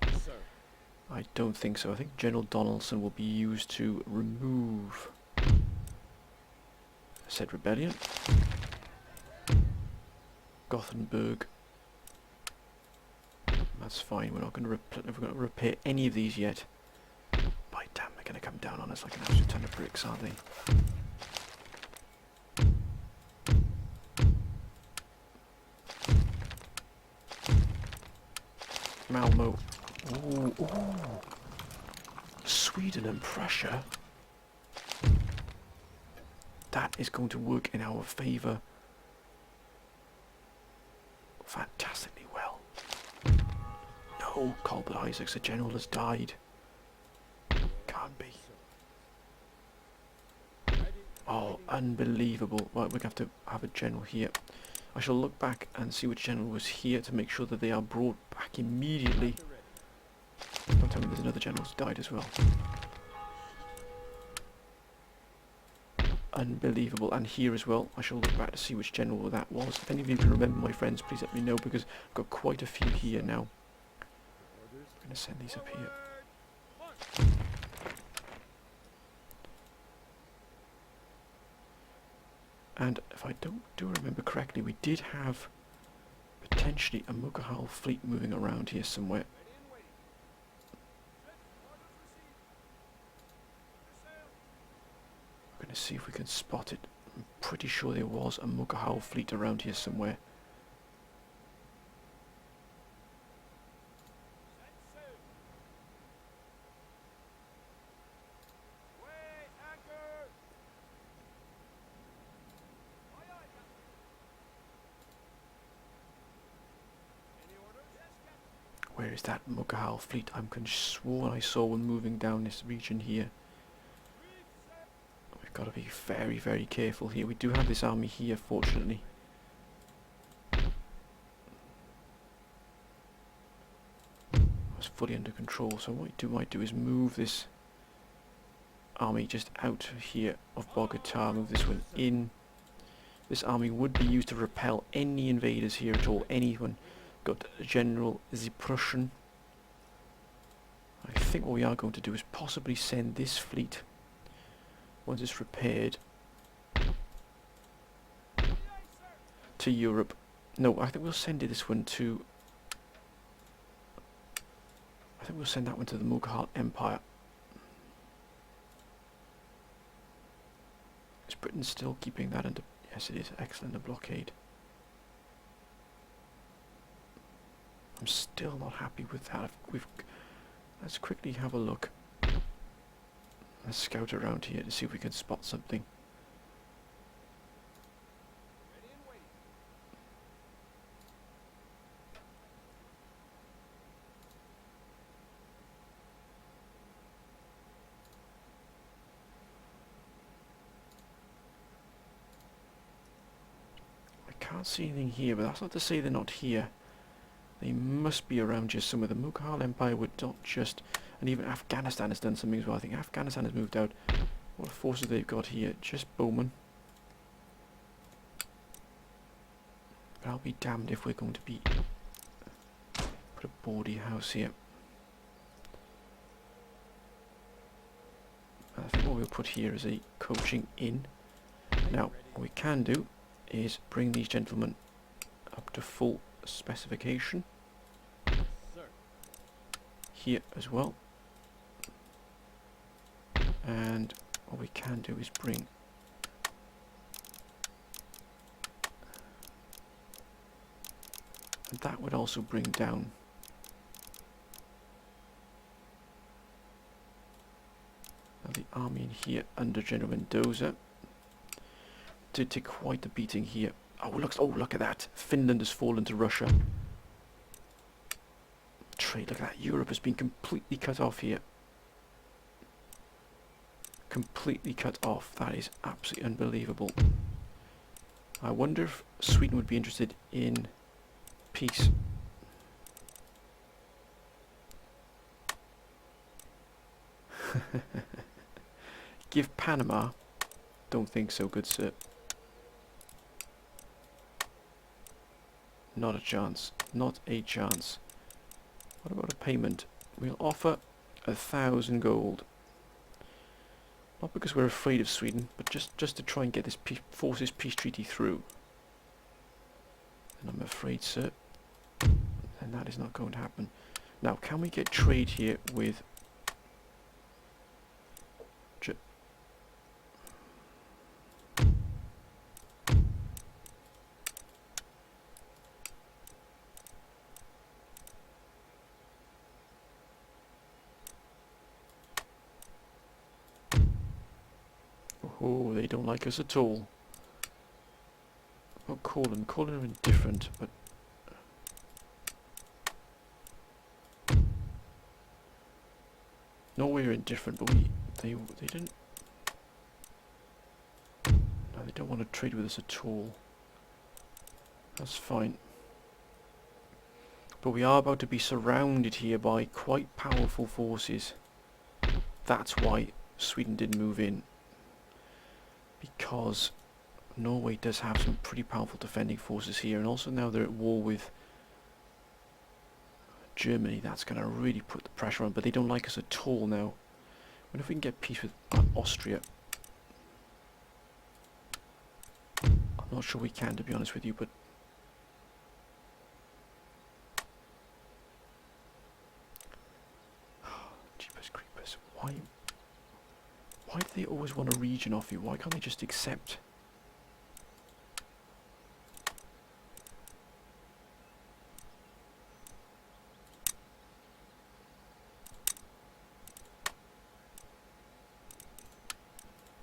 Sir. I don't think so. I think General Donaldson will be used to remove said rebellion. Gothenburg. That's fine. We're not going to repair any of these yet. By damn, they're going to come down on us like an absolute ton of bricks, aren't they? Malmo. Ooh, ooh. Sweden and Prussia. That is going to work in our favour fantastically well. No, Colbert Isaacs, the general has died. Can't be. Oh, unbelievable. Right, we're going to have to have a general here. I shall look back and see which general was here to make sure that they are brought back immediately. Don't tell me there's another general who's died as well. Unbelievable. And here as well, I shall look back to see which general that was. If any of you can remember, my friends, please let me know, because I've got quite a few here now. I'm going to send these up here. And if I do remember correctly, we did have potentially a Mughal fleet moving around here somewhere. We're going to see if we can spot it. I'm pretty sure there was a Mughal fleet around here somewhere. Where is that Mughal fleet? I'm sworn I saw one moving down this region here. We've got to be very, very careful here. We do have this army here, fortunately. It's fully under control, so what I might do is move this army just out here of Bogota, move this one in. This army would be used to repel any invaders here at all, anyone. Got General the Prussian. I think what we are going to do is possibly send this fleet, once it's repaired, to Europe. No, I think we'll send this one to... I think we'll send that one to the Mughal Empire. Is Britain still keeping that under... Yes, it is. Excellent, a blockade. I'm still not happy with that. Let's quickly have a look. Let's scout around here to see if we can spot something. I can't see anything here, but that's not to say they're not here. They must be around here somewhere. The Mughal Empire would not just... And even Afghanistan has done something as well. I think Afghanistan has moved out. What forces they've got here? Just bowmen. But I'll be damned if we're going to be... Put a boarding house here. I think what we'll put here is a coaching inn. Now, what we can do is bring these gentlemen up to full specification here as well, and what we can do is bring and that would also bring down the army in here under General Mendoza. Did take quite a beating here. Oh look at that. Finland has fallen to Russia. Trade, look at that. Europe has been completely cut off here. Completely cut off. That is absolutely unbelievable. I wonder if Sweden would be interested in peace. Give Panama? Don't think so, good sir. Not a chance. Not a chance. What about a payment? We'll offer 1,000 gold. Not because we're afraid of Sweden, but just to try and get this force this peace treaty through. And I'm afraid, sir, and that is not going to happen. Now, can we get trade here with... Oh, they don't like us at all. Not calling them indifferent, but no, we're indifferent, but they didn't. No, they don't want to trade with us at all. That's fine. But we are about to be surrounded here by quite powerful forces. That's why Sweden didn't move in. Because Norway does have some pretty powerful defending forces here, and also now they're at war with Germany. That's going to really put the pressure on, but they don't like us at all now. I wonder if we can get peace with Austria. I'm not sure we can, to be honest with you, but jeepers creepers, why do they always want a region off you? Why can't they just accept?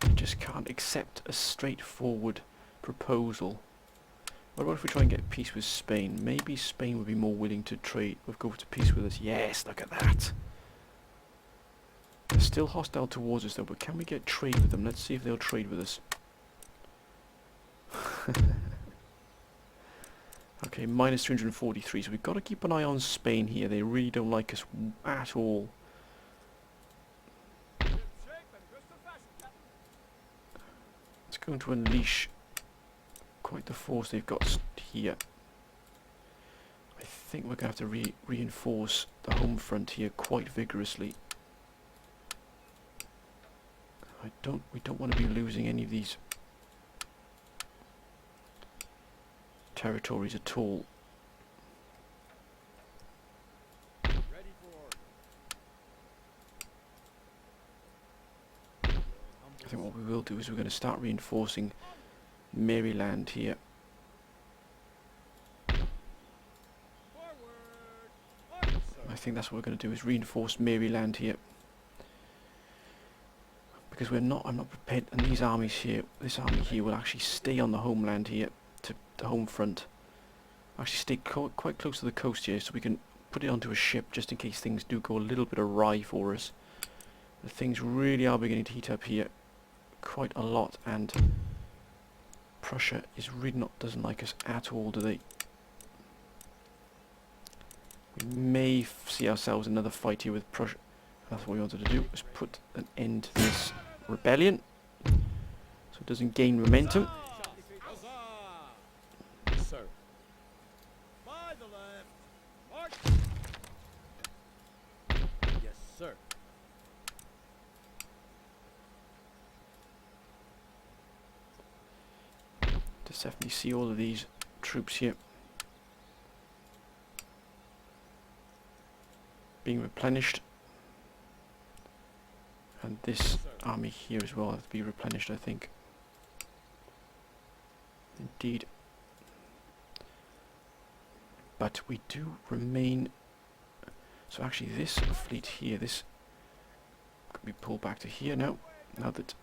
They just can't accept a straightforward proposal. What about if we try and get peace with Spain? Maybe Spain would be more willing to trade, would go to peace with us. Yes, look at that. They're still hostile towards us though, but can we get trade with them? Let's see if they'll trade with us. Okay, minus 343, so we've got to keep an eye on Spain here. They really don't like us at all. It's going to unleash quite the force they've got here. I think we're going to have to reinforce the home front here quite vigorously. We don't want to be losing any of these territories at all. Ready for order. I think what we will do is we're going to start reinforcing Maryland here. Forward. I think that's what we're going to do, is reinforce Maryland here. Because I'm not prepared, and these armies here, this army here will actually stay on the homeland here, to the home front. Actually stay quite close to the coast here, so we can put it onto a ship just in case things do go a little bit awry for us. But things really are beginning to heat up here quite a lot, and Prussia is really doesn't like us at all, do they? We may see ourselves another fight here with Prussia. That's what we wanted to do, is put an end to this rebellion so it doesn't gain momentum. Huzzah! Yes, sir. By the left. March. Yes, sir. Just definitely see all of these troops here being replenished, and this army here as well has to be replenished, I think. Indeed. But we do remain. So actually this fleet here, this could be pulled back to here now. Now that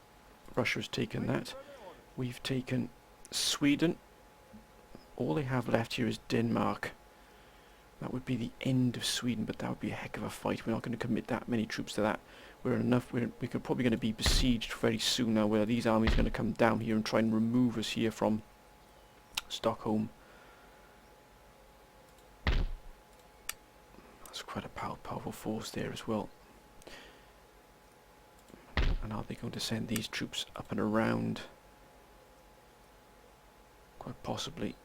Russia has taken that, we've taken Sweden. All they have left here is Denmark. That would be the end of Sweden, but that would be a heck of a fight. We're not going to commit that many troops to that. We're probably going to be besieged very soon now, where these armies are going to come down here and try and remove us here from Stockholm. That's quite a powerful force there as well. And are they going to send these troops up and around? Quite possibly.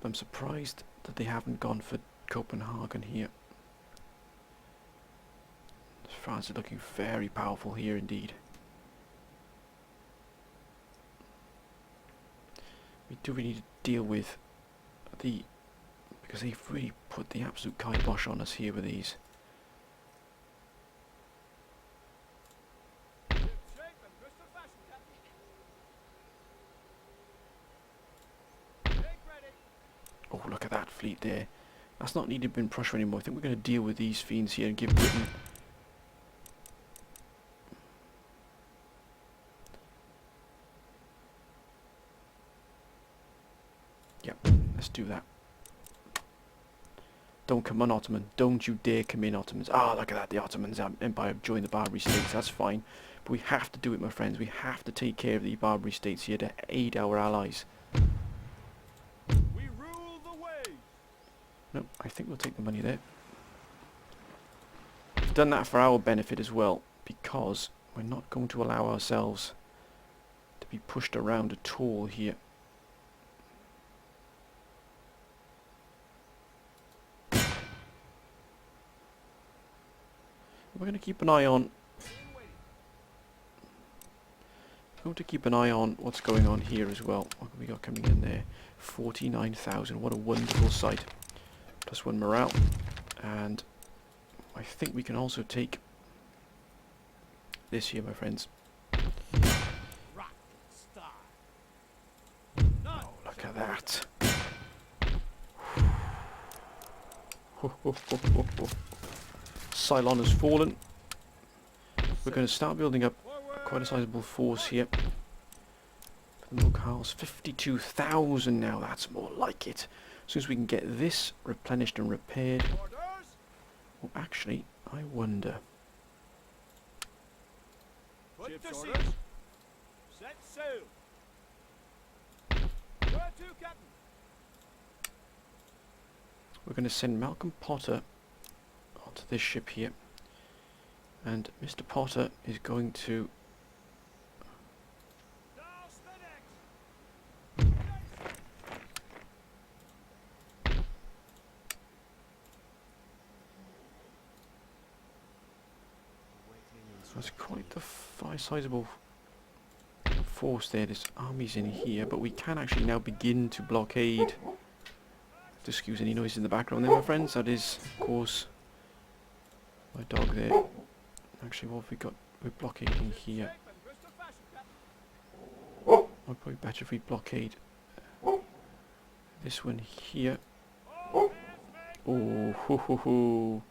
I'm surprised that they haven't gone for Copenhagen here. France is looking very powerful here indeed. We do really need to deal with because they've really put the absolute kibosh on us here with these. Oh, look at that fleet there. That's not needed in Prussia anymore. I think we're going to deal with these fiends here and give Britain do that. Don't come on, Ottoman. Don't you dare come in, Ottomans. Ah, look at that. The Ottomans Empire have joined the Barbary states. That's fine. But we have to do it, my friends. We have to take care of the Barbary states here to aid our allies. We rule the waves. No, I think we'll take the money there. We've done that for our benefit as well, because we're not going to allow ourselves to be pushed around at all here. We're going to keep an eye on. We're going to keep an eye on what's going on here as well. What have we got coming in there? 49,000. What a wonderful sight. +1 morale, and I think we can also take this here, my friends. Rock star. Oh, look at that. Ceylon has fallen. We're going to start building up quite a sizable force here. For the Mughals, 52,000 now. That's more like it. As soon as we can get this replenished and repaired. Orders. Well, actually, I wonder. Put Ship's to sea. orders. Set sail. Where to, Captain? We're going to send Malcolm Potter onto this ship here. And Mr. Potter is going to... Douse the decks. That's quite the sizable force there. This army's in here, but we can actually now begin to blockade. Excuse any noise in the background there, my friends. That is, of course, my dog there. Actually, what have we got? We're blockading here. Shape and twist of fashion, Captain. Might probably better if we blockade this one here. Oh, hands make. Oh, ho, ho, ho.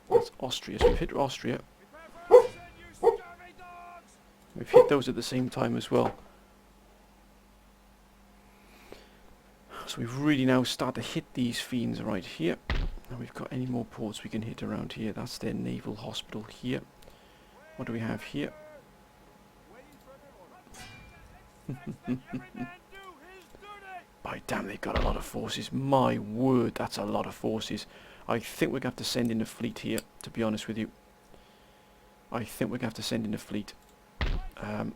That's Austria. So we've hit Austria. Prepare for action, you scurvy dogs. We've hit those at the same time as well. So we've really now started to hit these fiends right here. And we've got any more ports we can hit around here. That's their naval hospital here. What do we have here? Waiting for their orders. Every man do his duty. By damn, they've got a lot of forces. My word, that's a lot of forces. I think we're going to have to send in a fleet here, to be honest with you. I think we're going to have to send in a fleet. I think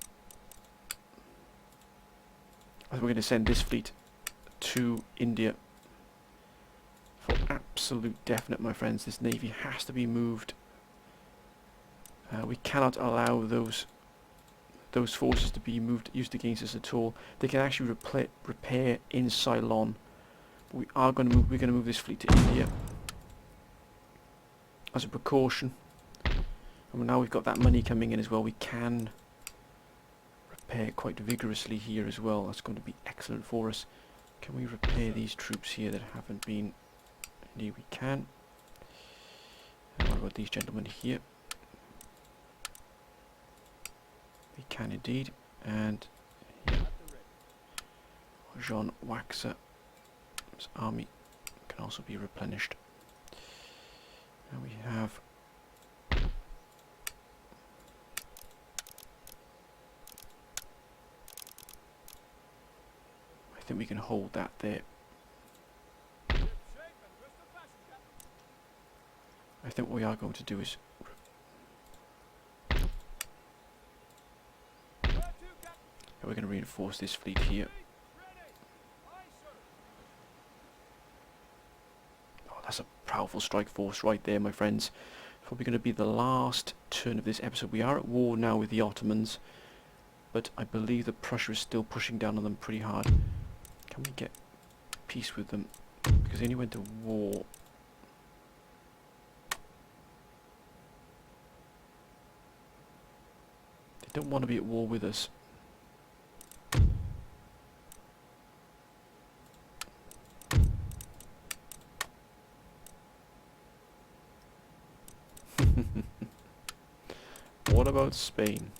we're going to send this fleet to India. For absolute definite, my friends. This navy has to be moved. We cannot allow those forces to be used against us at all. They can actually repair in Ceylon. But we are going to move. We're going to move this fleet to India as a precaution. And now we've got that money coming in as well. We can repair quite vigorously here as well. That's going to be excellent for us. Can we repair these troops here that haven't been? Indeed we can. And what about these gentlemen here? We can indeed. And yeah, Jean Waxer's army can also be replenished. And we have I think we can hold that there. Ship shape and twist of fashion, Captain. I think what we are going to do is Where to, Captain? we're going to reinforce this fleet here. Ready. Aye, sir. Oh, that's a powerful strike force right there, my friends. Probably going to be the last turn of this episode. We are at war now with the Ottomans, but I believe that Prussia is still pushing down on them pretty hard. Can we get peace with them? Because they only went to war. They don't want to be at war with us. What about Spain?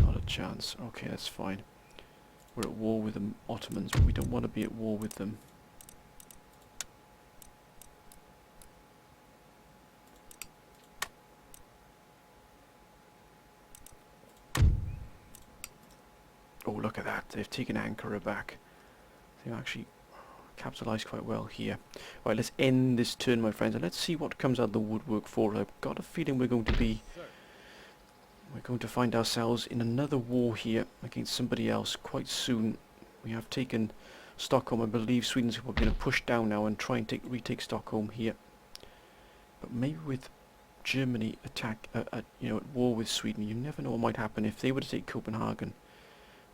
Not a chance. Okay, that's fine. We're at war with the Ottomans, but we don't want to be at war with them. Oh, look at that. They've taken Ankara back. They've actually capitalised quite well here. Right, let's end this turn, my friends, and let's see what comes out of the woodwork for us. I've got a feeling we're going to find ourselves in another war here against somebody else quite soon. We have taken Stockholm. I believe Sweden's going to push down now and try and retake Stockholm here. But maybe with Germany at war with Sweden, you never know what might happen if they were to take Copenhagen.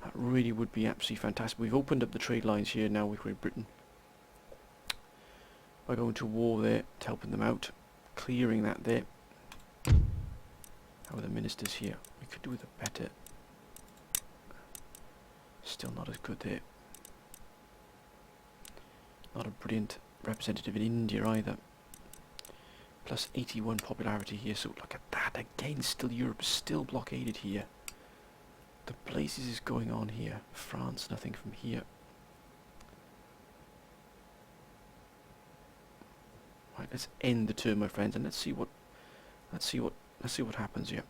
That really would be absolutely fantastic. We've opened up the trade lines here now with Great Britain. By going to war there, helping them out, clearing that there. How are the ministers here? We could do with a better. Still not as good there. Not a brilliant representative in India either. Plus 81 popularity here, so look at that again. Still, Europe is still blockaded here. The blazes is going on here. France, nothing from here. Right, let's end the turn, my friends, and let's see what happens here.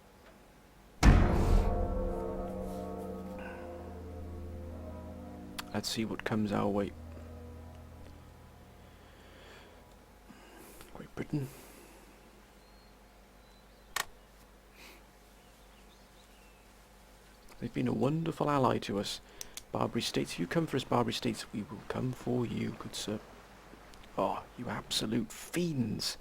Let's see what comes our way. Great Britain. They've been a wonderful ally to us. Barbary States, if you come for us, Barbary States, we will come for you, good sir. Oh, you absolute fiends.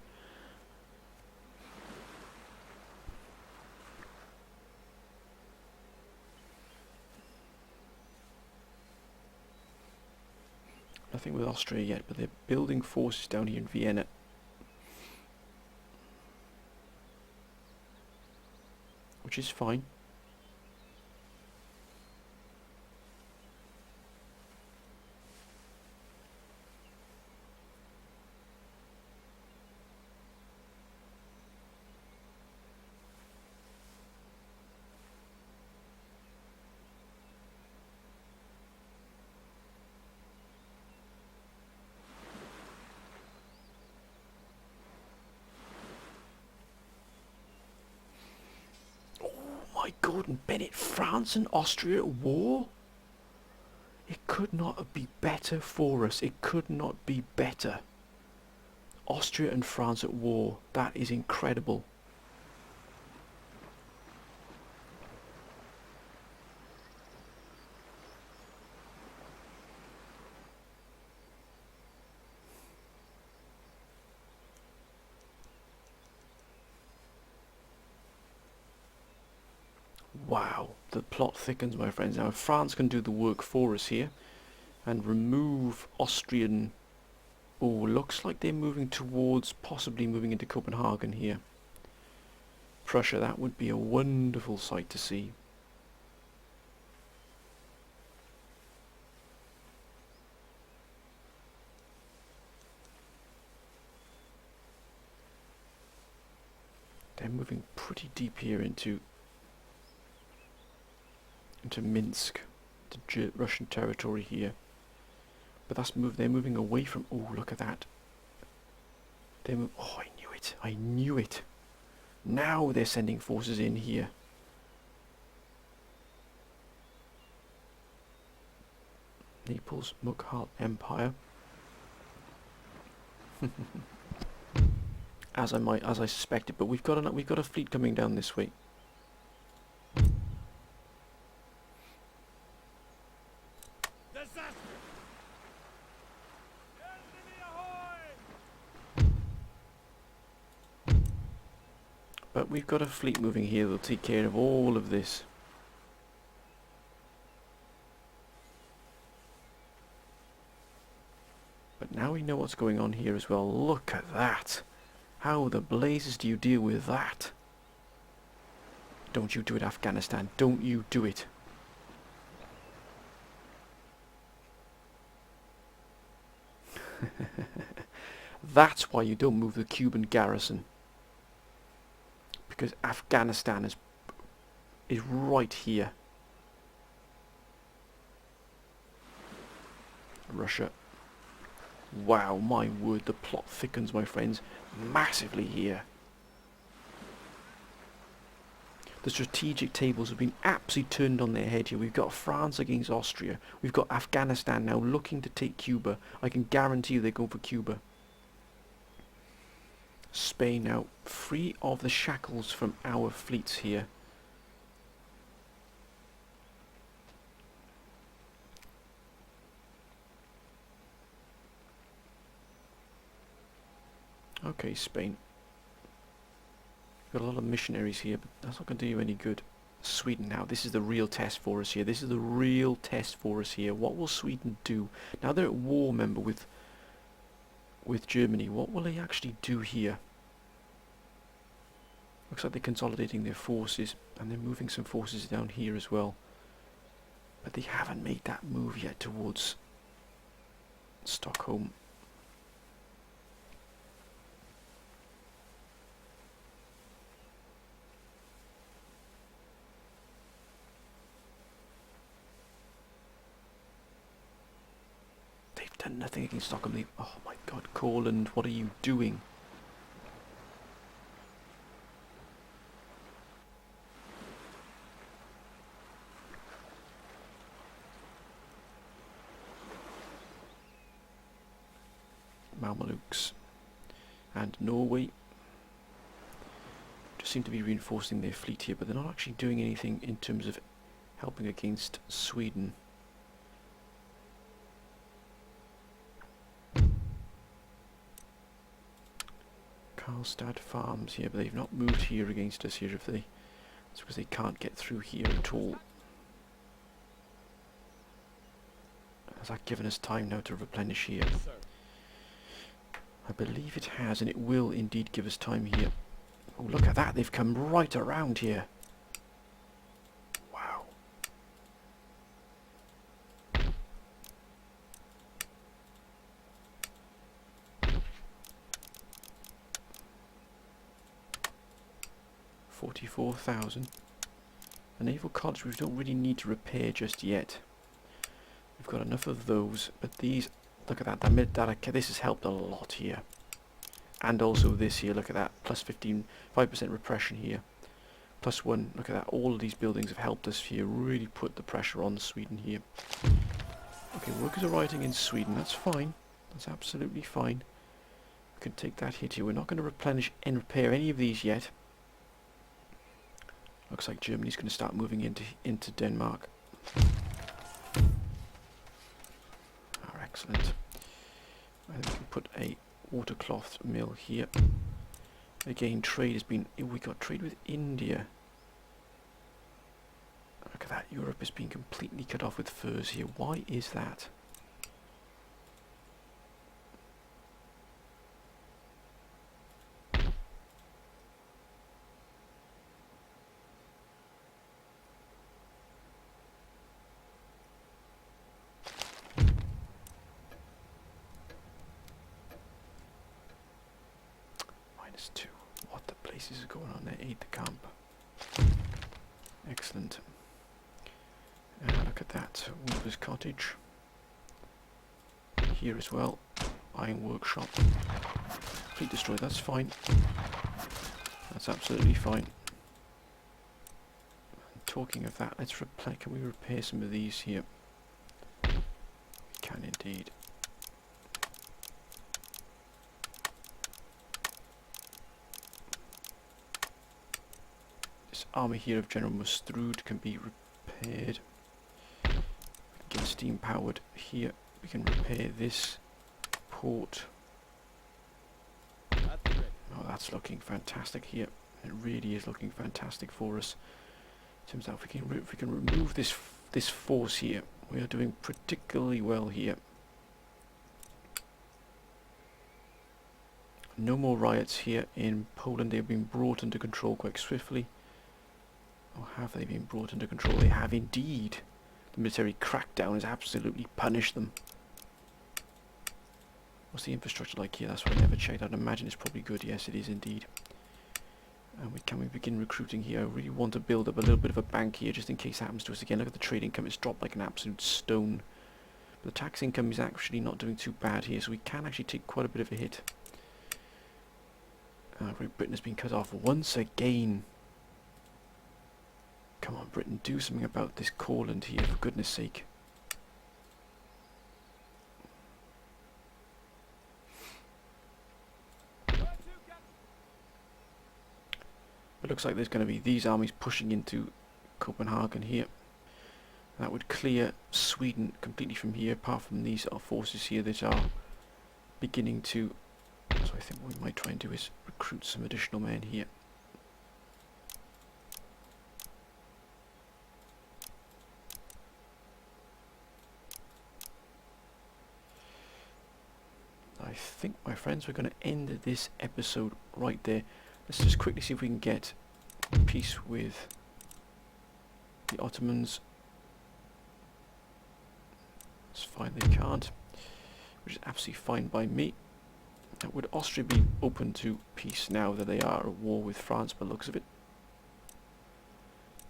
Nothing with Austria yet, but they're building forces down here in Vienna. Which is fine. My Gordon Bennett, France and Austria at war? It could not be better for us. It could not be better. Austria and France at war. That is incredible. Wow, the plot thickens, my friends. Now, if France can do the work for us here and remove Austrian... Oh, looks like they're moving towards possibly moving into Copenhagen here. Prussia, that would be a wonderful sight to see. They're moving pretty deep here into Minsk, to Russian territory here. But they're moving away from... Oh, look at that. Oh, I knew it. I knew it. Now they're sending forces in here. Naples, Mughal Empire. as I suspected, but we've got a fleet coming down this way. But we've got a fleet moving here that'll take care of all of this. But now we know what's going on here as well. Look at that. How the blazes do you deal with that? Don't you do it, Afghanistan. Don't you do it. That's why you don't move the Cuban garrison. Because Afghanistan is right here. Russia. Wow, my word, the plot thickens, my friends, massively here. The strategic tables have been absolutely turned on their head here. We've got France against Austria. We've got Afghanistan now looking to take Cuba. I can guarantee you they're going for Cuba. Spain now free of the shackles from our fleets here. Okay, Spain. Got a lot of missionaries here, but that's not going to do you any good. Sweden now. This is the real test for us here. This is the real test for us here. What will Sweden do? Now they're at war, remember, with Germany. What will they actually do here? Looks like they're consolidating their forces, and they're moving some forces down here as well. But they haven't made that move yet towards Stockholm. They've done nothing against Stockholm. Oh my god, Courland, what are you doing? Mamelukes and Norway just seem to be reinforcing their fleet here, but they're not actually doing anything in terms of helping against Sweden. Karlstad farms here, but they've not moved here against us here. If they, it's because they can't get through here at all. Has that given us time now to replenish here? I believe it has, and it will indeed give us time here. Oh, look at that, they've come right around here. Wow. $44,000. A naval college we don't really need to repair just yet. We've got enough of those, but these, look at that, this has helped a lot here. And also this here, look at that, plus 5% repression here. Plus 1, look at that, all of these buildings have helped us here, really put the pressure on Sweden here. Okay, workers are rioting in Sweden, that's fine, that's absolutely fine. We can take that hit here, we're not going to replenish and repair any of these yet. Looks like Germany's going to start moving into Denmark. Excellent. And we can put a water cloth mill here. Again, trade has been... we got trade with India. Look at that, Europe has been completely cut off with furs here. Why is that? -2. What the places is going on there? Aid the camp. Excellent. Look at that. Weaver's cottage. Here as well. Iron workshop. Fleet destroyed. That's fine. That's absolutely fine. And talking of that, let's can we repair some of these here? We can indeed. Army here of General Mustrud can be repaired. We can get steam powered here. We can repair this port. Oh, that's looking fantastic here. It really is looking fantastic for us. In terms of if we can remove this force here, we are doing particularly well here. No more riots here in Poland. They've been brought under control quite swiftly. Or have they been brought under control? They have indeed. The military crackdown has absolutely punished them. What's the infrastructure like here? That's what I never checked. I'd imagine it's probably good. Yes, it is indeed. And can we begin recruiting here? I really want to build up a little bit of a bank here just in case it happens to us again. Look at the trade income. It's dropped like an absolute stone. But the tax income is actually not doing too bad here, so we can actually take quite a bit of a hit. Great Britain has been cut off once again. Come on, Britain, do something about this Courland here, for goodness sake. It looks like there's going to be these armies pushing into Copenhagen here. That would clear Sweden completely from here, apart from these forces here that are beginning to... So I think what we might try and do is recruit some additional men here. I think, my friends, we're going to end this episode right there. Let's just quickly see if we can get peace with the Ottomans. It's fine, they can't, which is absolutely fine by me. Would Austria be open to peace now that they are at war with France by the looks of it?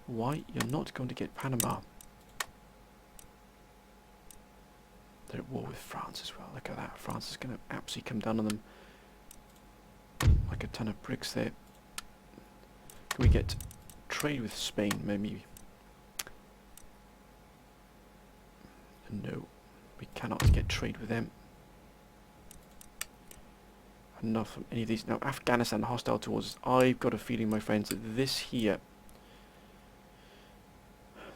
Why? You're not going to get Panama. They're at war with France as well. Look at that. France is going to absolutely come down on them like a ton of bricks there. Can we get trade with Spain, maybe? No, we cannot get trade with them. Enough from any of these. Now, Afghanistan hostile towards us. I've got a feeling, my friends, that this here,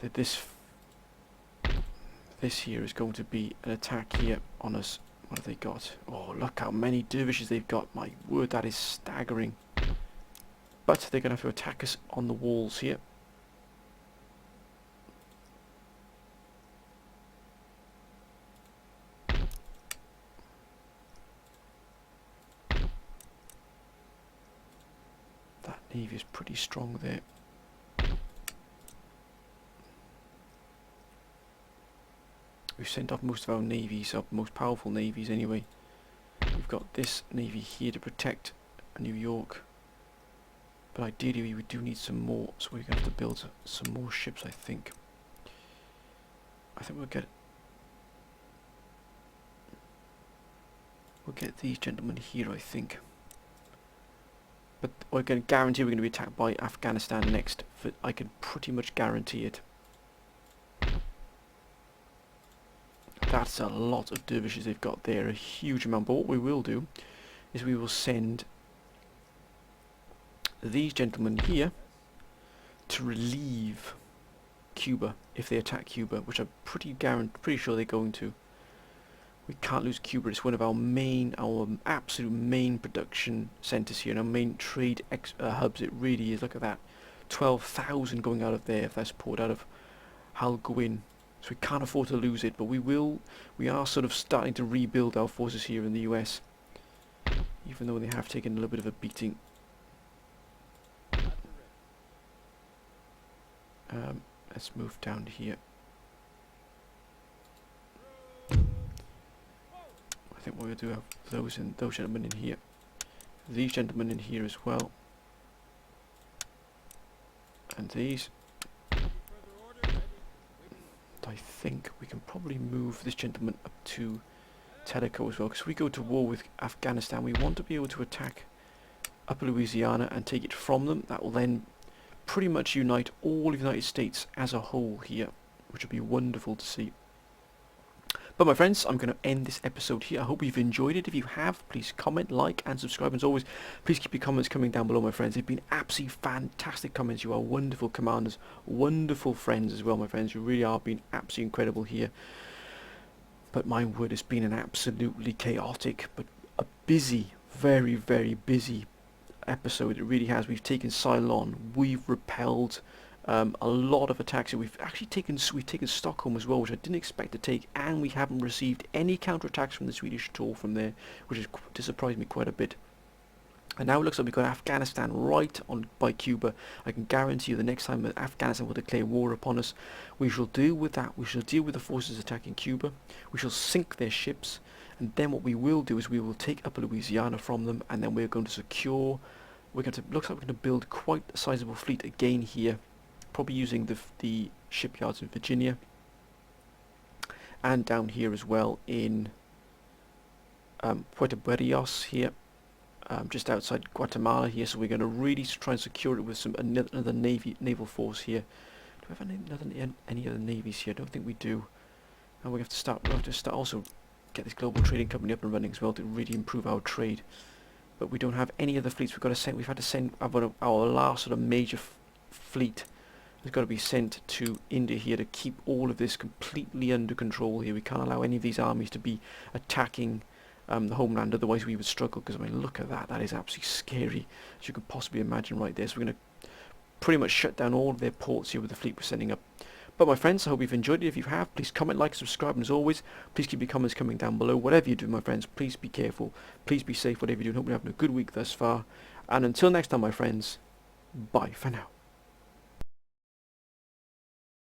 that this here is going to be an attack here on us. What have they got? Oh, look how many dervishes they've got. My word, that is staggering. But they're going to have to attack us on the walls here. That navy is pretty strong there. We've sent off most of our navies, our most powerful navies anyway. We've got this navy here to protect New York. But ideally we do need some more, so we're going to have to build some more ships, I think. I think we'll get these gentlemen here, I think. But we're going to guarantee we're going to be attacked by Afghanistan next. I can pretty much guarantee it. That's a lot of dervishes they've got there, a huge amount. But what we will do is we will send these gentlemen here to relieve Cuba if they attack Cuba, which I'm pretty sure they're going to. We can't lose Cuba. It's one of our absolute main production centres here, and our main trade hubs. It really is. Look at that, 12,000 going out of there if that's poured out of Halguin. So we can't afford to lose it, but we are sort of starting to rebuild our forces here in the US, even though they have taken a little bit of a beating. Let's move down here. I think we'll do have those gentlemen in here. These gentlemen in here as well. And these. I think we can probably move this gentleman up to Tellico as well, because if we go to war with Afghanistan, we want to be able to attack Upper Louisiana and take it from them. That will then pretty much unite all of the United States as a whole here, which would be wonderful to see. But my friends, I'm going to end this episode here. I hope you've enjoyed it. If you have, please comment, like and subscribe. And as always, please keep your comments coming down below, my friends. They've been absolutely fantastic comments. You are wonderful commanders, wonderful friends as well, my friends. You really are being absolutely incredible here. But my word, it's been an absolutely chaotic but a busy, very, very busy episode. It really has. We've taken Ceylon. We've repelled a lot of attacks. We've taken Stockholm as well, which I didn't expect to take, and we haven't received any counterattacks from the Swedish at all from there, which has surprised me quite a bit. And now it looks like we've got Afghanistan right on by Cuba. I can guarantee you the next time that Afghanistan will declare war upon us, we shall deal with that. We shall deal with the forces attacking Cuba. We shall sink their ships, and then what we will do is we will take Upper Louisiana from them, and then we're going to secure. Looks like we're going to build quite a sizable fleet again here, probably using the shipyards in Virginia. and down here as well in Puerto Berrios here, just outside Guatemala here. So we're going to really try and secure it with some another naval force here. Do we have any other navies here? I don't think we do. And we have to start. Also get this global trading company up and running as well to really improve our trade. But we don't have any other fleets. We've had to send our last sort of major fleet has got to be sent to India here to keep all of this completely under control here. We can't allow any of these armies to be attacking the homeland, otherwise we would struggle, because I mean, look at that. That is absolutely scary, as you can possibly imagine right there. So we're going to pretty much shut down all of their ports here with the fleet we're sending up. But my friends, I hope you've enjoyed it. If you have, please comment, like, subscribe, and as always, please keep your comments coming down below. Whatever you do, my friends, please be careful. Please be safe, whatever you do, and hope you're having a good week thus far. And until next time, my friends, bye for now.